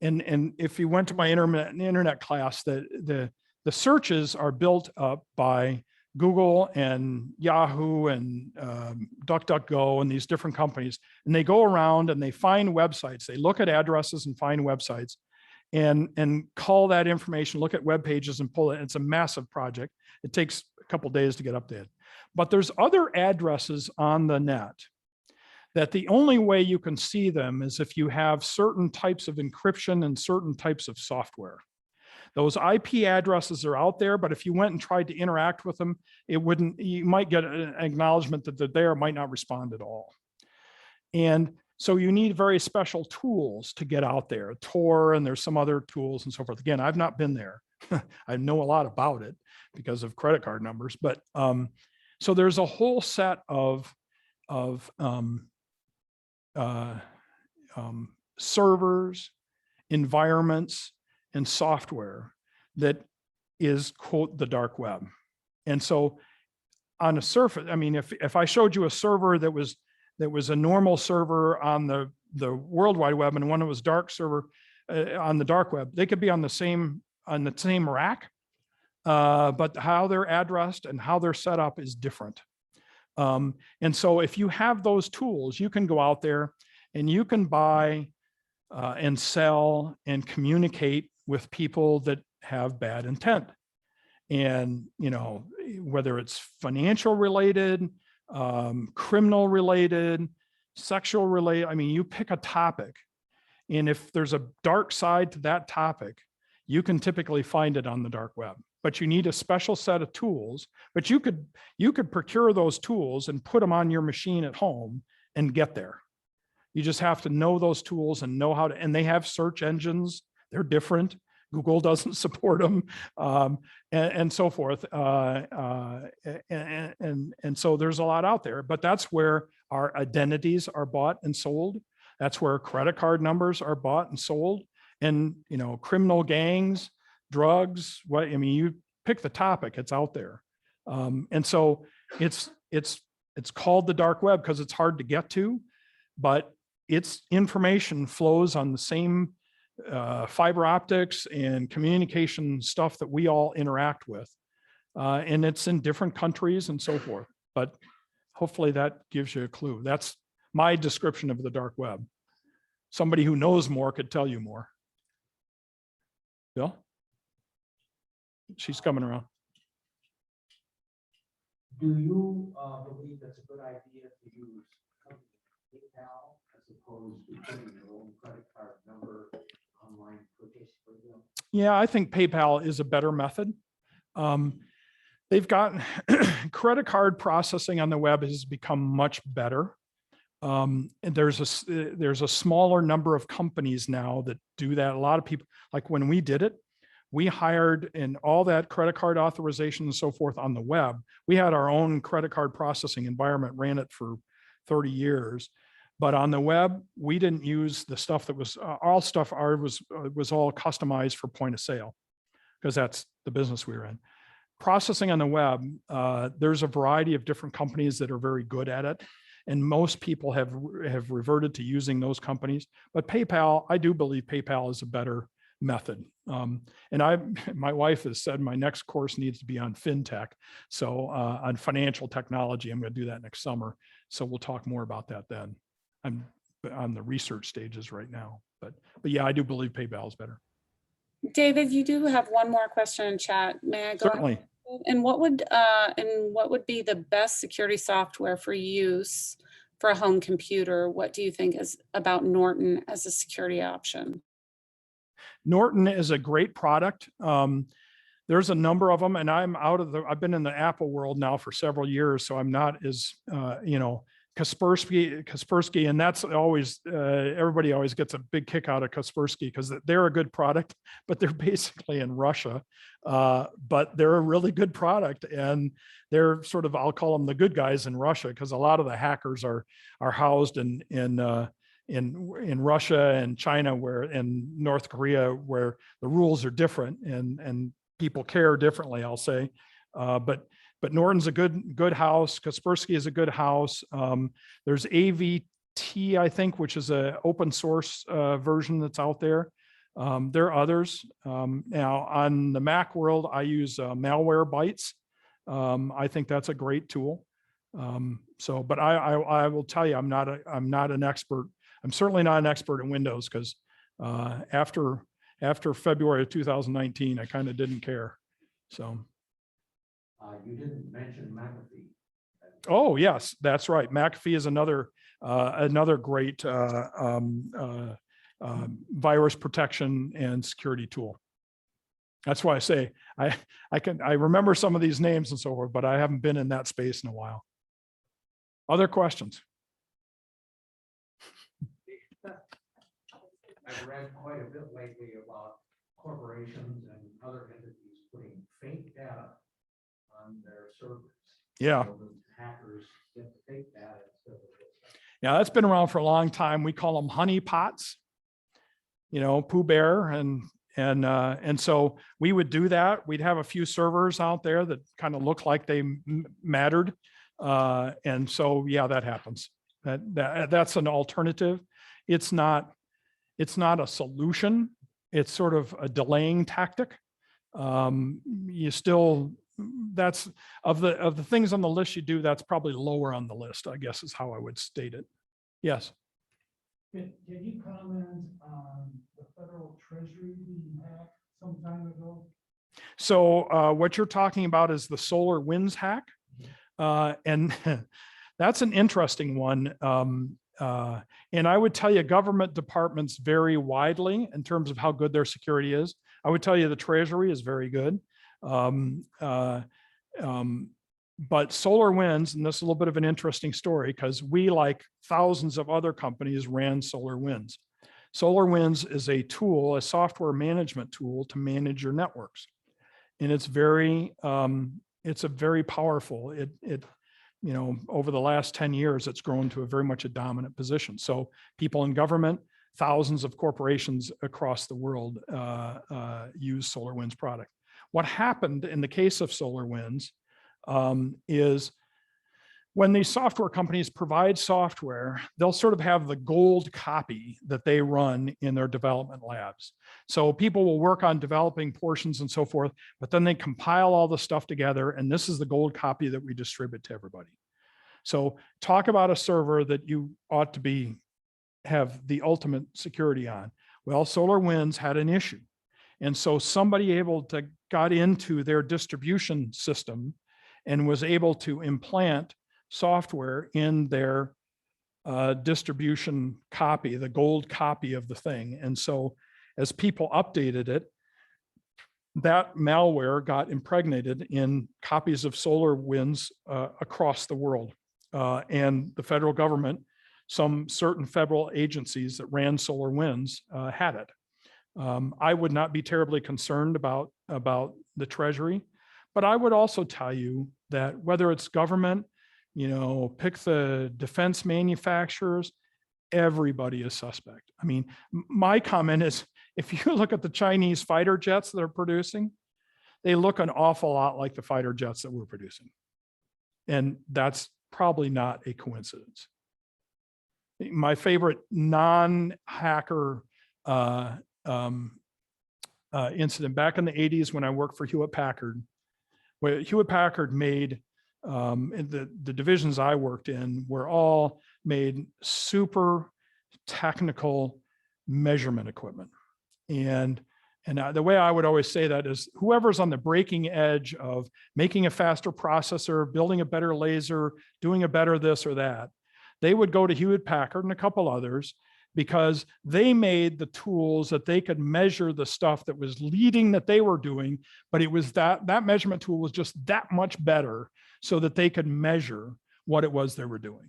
and if you went to my internet class, the searches are built up by Google and Yahoo and DuckDuckGo and these different companies, and they go around and they find websites. They look at addresses and find websites and call that information, look at web pages and pull it. It's a massive project. It takes a couple days to get updated. But there's other addresses on the net that the only way you can see them is if you have certain types of encryption and certain types of software. Those IP addresses are out there, but if you went and tried to interact with them, you might get an acknowledgement that they're there, might not respond at all. And so you need very special tools to get out there, Tor, and there's some other tools and so forth. Again, I've not been there. I know a lot about it because of credit card numbers, but so there's a whole set of servers, environments, and software that is, quote, the dark web. And so on a surface, I mean, if I showed you a server that was a normal server on the World Wide Web and one that was dark server on the dark web, they could be on the same rack, but how they're addressed and how they're set up is different. And so if you have those tools, you can go out there and you can buy and sell and communicate with people that have bad intent. And, whether it's financial related, criminal related, sexual related, I mean, you pick a topic And if there's a dark side to that topic, you can typically find it on the dark web, but you need a special set of tools. But you could procure those tools and put them on your machine at home and get there. You just have to know those tools and know how to, and they have search engines. They're different. Google doesn't support them, and so forth. And so there's a lot out there, but that's where our identities are bought and sold. That's where credit card numbers are bought and sold. And, you know, criminal gangs, drugs, you pick the topic, it's out there. And so it's called the dark web because it's hard to get to, but its information flows on the same fiber optics and communication stuff that we all interact with. And it's in different countries and so forth, but hopefully that gives you a clue. That's my description of the dark web. Somebody who knows more could tell you more. Bill? She's coming around. Do you believe that's a good idea to use PayPal as opposed to putting your own credit card number online purchase for them? Yeah, I think PayPal is a better method. They've gotten credit card processing on the web has become much better. And there's a smaller number of companies now that do that. A lot of people, like when we did it, we hired and all that credit card authorization and so forth on the web. We had our own credit card processing environment, ran it for 30 years. But on the web, we didn't use the stuff that was all stuff. Ours was all customized for point of sale because that's the business we were in. Processing on the web, there's a variety of different companies that are very good at it. And most people have reverted to using those companies. But PayPal, I do believe PayPal is a better method. And my wife has said my next course needs to be on fintech. So on financial technology, I'm going to do that next summer. So we'll talk more about that then. I'm on the research stages right now, but yeah, I do believe PayPal is better. David, you do have one more question in chat. May I go? Certainly. And what would be the best security software for use for a home computer? What do you think is about Norton as a security option? Norton is a great product. There's a number of them, and I've been in the Apple world now for several years, so I'm not as Kaspersky, and that's always everybody always gets a big kick out of Kaspersky because they're a good product, but they're basically in Russia. But they're a really good product, and they're sort of, I'll call them the good guys in Russia because a lot of the hackers are housed in Russia and China, and North Korea, where the rules are different and people care differently, I'll say. But Norton's a good house. Kaspersky is a good house. There's AVT, I think, which is an open source version that's out there. There are others. Now on the Mac world, I use Malwarebytes. I think that's a great tool. But I will tell you, I'm not an expert. I'm certainly not an expert in Windows because after February of 2019, I kind of didn't care. So. You didn't mention McAfee. Oh yes, that's right. McAfee is another great virus protection and security tool. That's why I say I remember some of these names and so forth, but I haven't been in that space in a while. Other questions? I've read quite a bit lately about corporations and other entities putting fake data on their servers. Yeah. So the hackers get the fake data instead of it. Yeah, that's been around for a long time. We call them honey pots, Pooh Bear. And so we would do that. We'd have a few servers out there that kind of look like they mattered. And so, yeah, that happens. That's an alternative. It's not a solution. It's sort of a delaying tactic. That's of the things on the list you do, that's probably lower on the list, I guess is how I would state it. Yes. Can you comment on the federal treasury being hacked some time ago? So what you're talking about is the SolarWinds hack. And that's an interesting one. And I would tell you government departments vary widely in terms of how good their security is. I would tell you the Treasury is very good. But SolarWinds, and this is a little bit of an interesting story because we, like thousands of other companies, ran SolarWinds. SolarWinds is a tool, a software management tool to manage your networks. And it's a very powerful, you know, over the last 10 years, it's grown to a very much a dominant position. So people in government, thousands of corporations across the world use SolarWinds product. What happened in the case of SolarWinds is when these software companies provide software, they'll sort of have the gold copy that they run in their development labs. So people will work on developing portions and so forth, but then they compile all the stuff together, and this is the gold copy that we distribute to everybody. So talk about a server that you ought to have the ultimate security on. Well, SolarWinds had an issue. And so somebody got into their distribution system and was able to implant software in their distribution copy, the gold copy of the thing. And so as people updated it, that malware got impregnated in copies of SolarWinds across the world. And the federal government, some certain federal agencies that ran SolarWinds had it. I would not be terribly concerned about the Treasury, but I would also tell you that whether it's government, you know, pick the defense manufacturers, everybody is suspect. I mean, my comment is, if you look at the Chinese fighter jets that are producing, they look an awful lot like the fighter jets that we're producing. And that's probably not a coincidence. My favorite non-hacker incident back in the 80s when I worked for Hewlett-Packard, where Hewlett-Packard made the divisions I worked in were all made super technical measurement equipment. And the way I would always say that is whoever's on the breaking edge of making a faster processor, building a better laser, doing a better this or that, they would go to Hewlett-Packard and a couple others because they made the tools that they could measure the stuff that was leading that they were doing, but it was that measurement tool was just that much better so that they could measure what it was they were doing.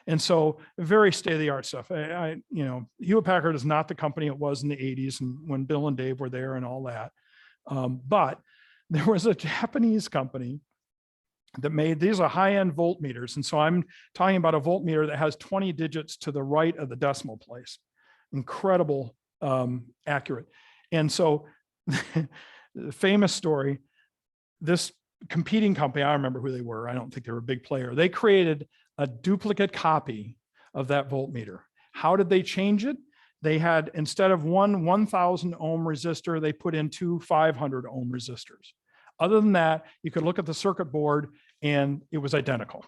And so very state-of-the-art stuff. You know, Hewlett-Packard is not the company it was in the 80s and when Bill and Dave were there and all that. But there was a Japanese company that made, these are high-end voltmeters. And so I'm talking about a voltmeter that has 20 digits to the right of the decimal place. Incredible, accurate. And so the famous story, this competing company, I remember who they were. I don't think they were a big player. They created a duplicate copy of that voltmeter. How did they change it? They had, instead of one 1,000 ohm resistor, they put in two 500 ohm resistors. Other than that, you could look at the circuit board and it was identical.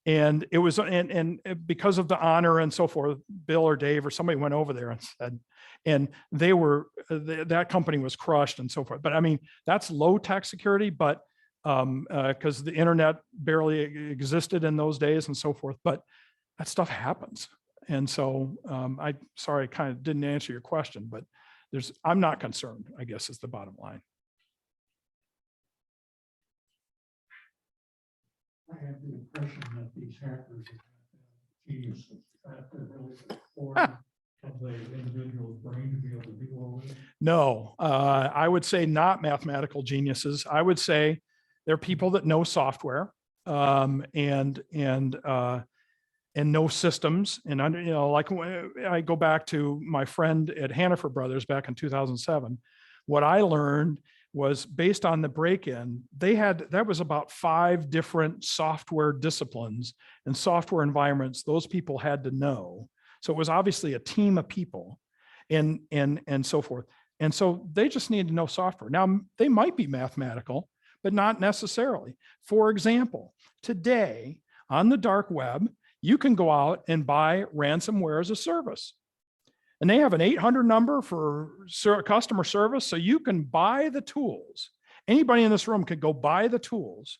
And it was, and because of the honor and so forth, Bill or Dave or somebody went over there and said, and they were, that company was crushed and so forth. But I mean, that's low tech security, but because the internet barely existed in those days and so forth, but that stuff happens. And so sorry, I kind of didn't answer your question, but I'm not concerned, I guess is the bottom line. I have the impression that these hackers are geniuses, that they're really born of the individual's brain to be able to do all this. No, I would say not mathematical geniuses. I would say they're people that know software and know systems. And you know, like I go back to my friend at Hannaford Brothers back in 2007. What I learned was based on the break-in, that was about 5 different software disciplines and software environments those people had to know. So it was obviously a team of people and so forth. And so they just need to know software. Now, they might be mathematical, but not necessarily. For example, today on the dark web, you can go out and buy ransomware as a service. And they have an 800 number for customer service. So you can buy the tools. Anybody in this room could go buy the tools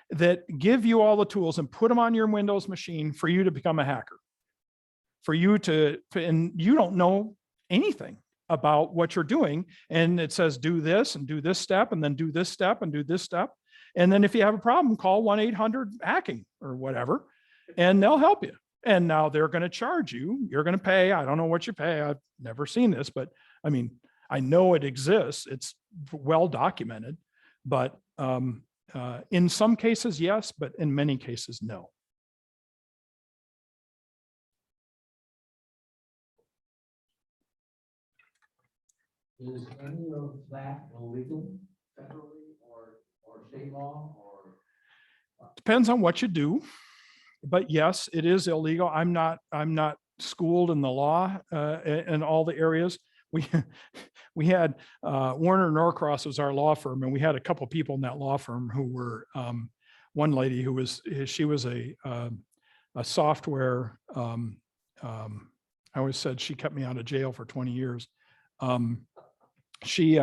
that give you all the tools and put them on your Windows machine for you to become a hacker. for you and you don't know anything about what you're doing. And it says, do this and do this step, and then do this step and do this step. And then if you have a problem, call 1-800-HACKING or whatever, and they'll help you. And now they're going to charge you. You're going to pay. I don't know what you pay. I've never seen this, but I mean, I know it exists. It's well documented, but in some cases, yes, but in many cases, no. Is any of that illegal federally or state law or? Depends on what you do, but yes, it is illegal. I'm not schooled in the law in all the areas. We had Warner Norcross was our law firm, and we had a couple of people in that law firm who were one lady who was a software. I always said she kept me out of jail for 20 years. She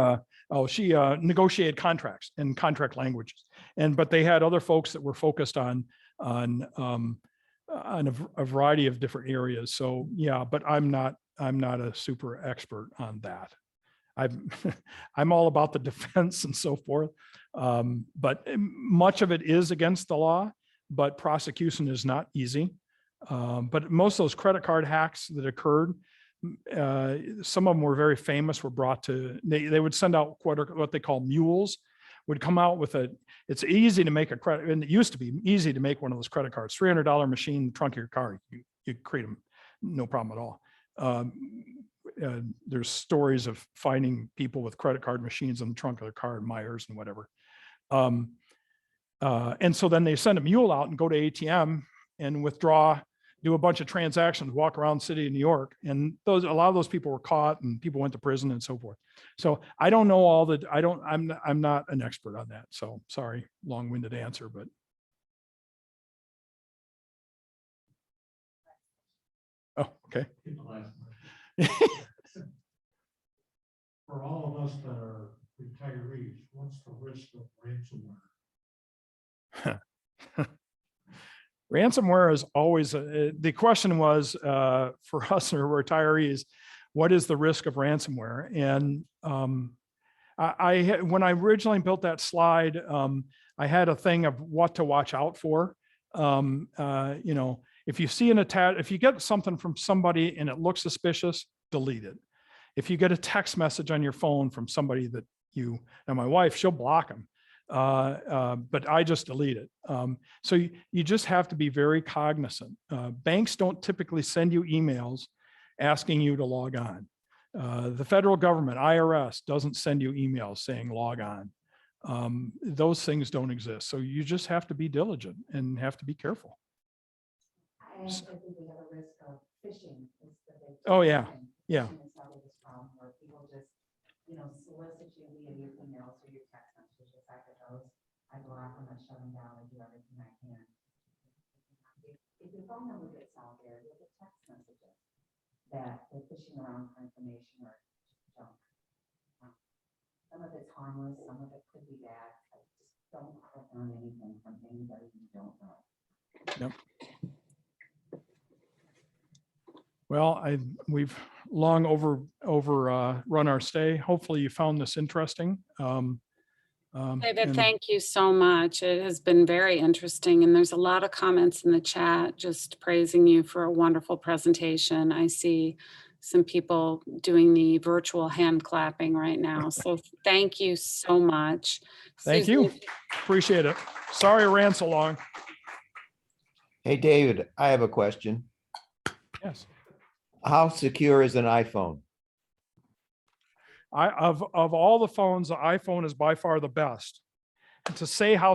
negotiated contracts and contract languages, but they had other folks that were focused on a variety of different areas. So yeah, but I'm not a super expert on that. I'm all about the defense and so forth. But much of it is against the law, but prosecution is not easy. But most of those credit card hacks that occurred, some of them were very famous, were brought to, they would send out what they call mules, would come out with it's easy to make a credit, and it used to be easy to make one of those credit cards, $300 machine in the trunk of your car. You create them, no problem at all. There's stories of finding people with credit card machines in the trunk of their car, Myers and whatever. And so then they send a mule out and go to ATM and withdraw, do a bunch of transactions, walk around the city of New York. And a lot of those people were caught and people went to prison and so forth. So I don't know I'm not an expert on that. So sorry, long-winded answer, but. Oh, okay. For all of us that are retirees, what's the risk of ransomware? Ransomware is always, the question was for us who are retirees, what is the risk of ransomware? And when I originally built that slide, I had a thing of what to watch out for. If you see an attack, if you get something from somebody and it looks suspicious, delete it. If you get a text message on your phone from somebody that now my wife, she'll block them. But I just delete it. So you just have to be very cognizant. Banks don't typically send you emails asking you to log on. The federal government, IRS, doesn't send you emails saying log on. Those things don't exist. So you just have to be diligent and have to be careful. I actually think we have a risk of phishing. Oh, yeah. Yeah. Phishing is probably this problem where people just, solicit you via your emails or your text messages. I get those. I block them, I shut them down, I do everything I can. If your phone number gets out there, you'll get text messages that they're fishing around for information or junk. Some of it's harmless, some of it could be bad. I just don't click on anything from anybody you don't know. Yep. Well, we've long overrun our stay. Hopefully you found this interesting. David, thank you so much. It has been very interesting, and there's a lot of comments in the chat just praising you for a wonderful presentation. I see some people doing the virtual hand clapping right now. So thank you so much. Thank you. Appreciate it. Sorry I ran so long. Hey, David, I have a question. Yes. How secure is an iPhone? Of all the phones, the iPhone is by far the best. And to say how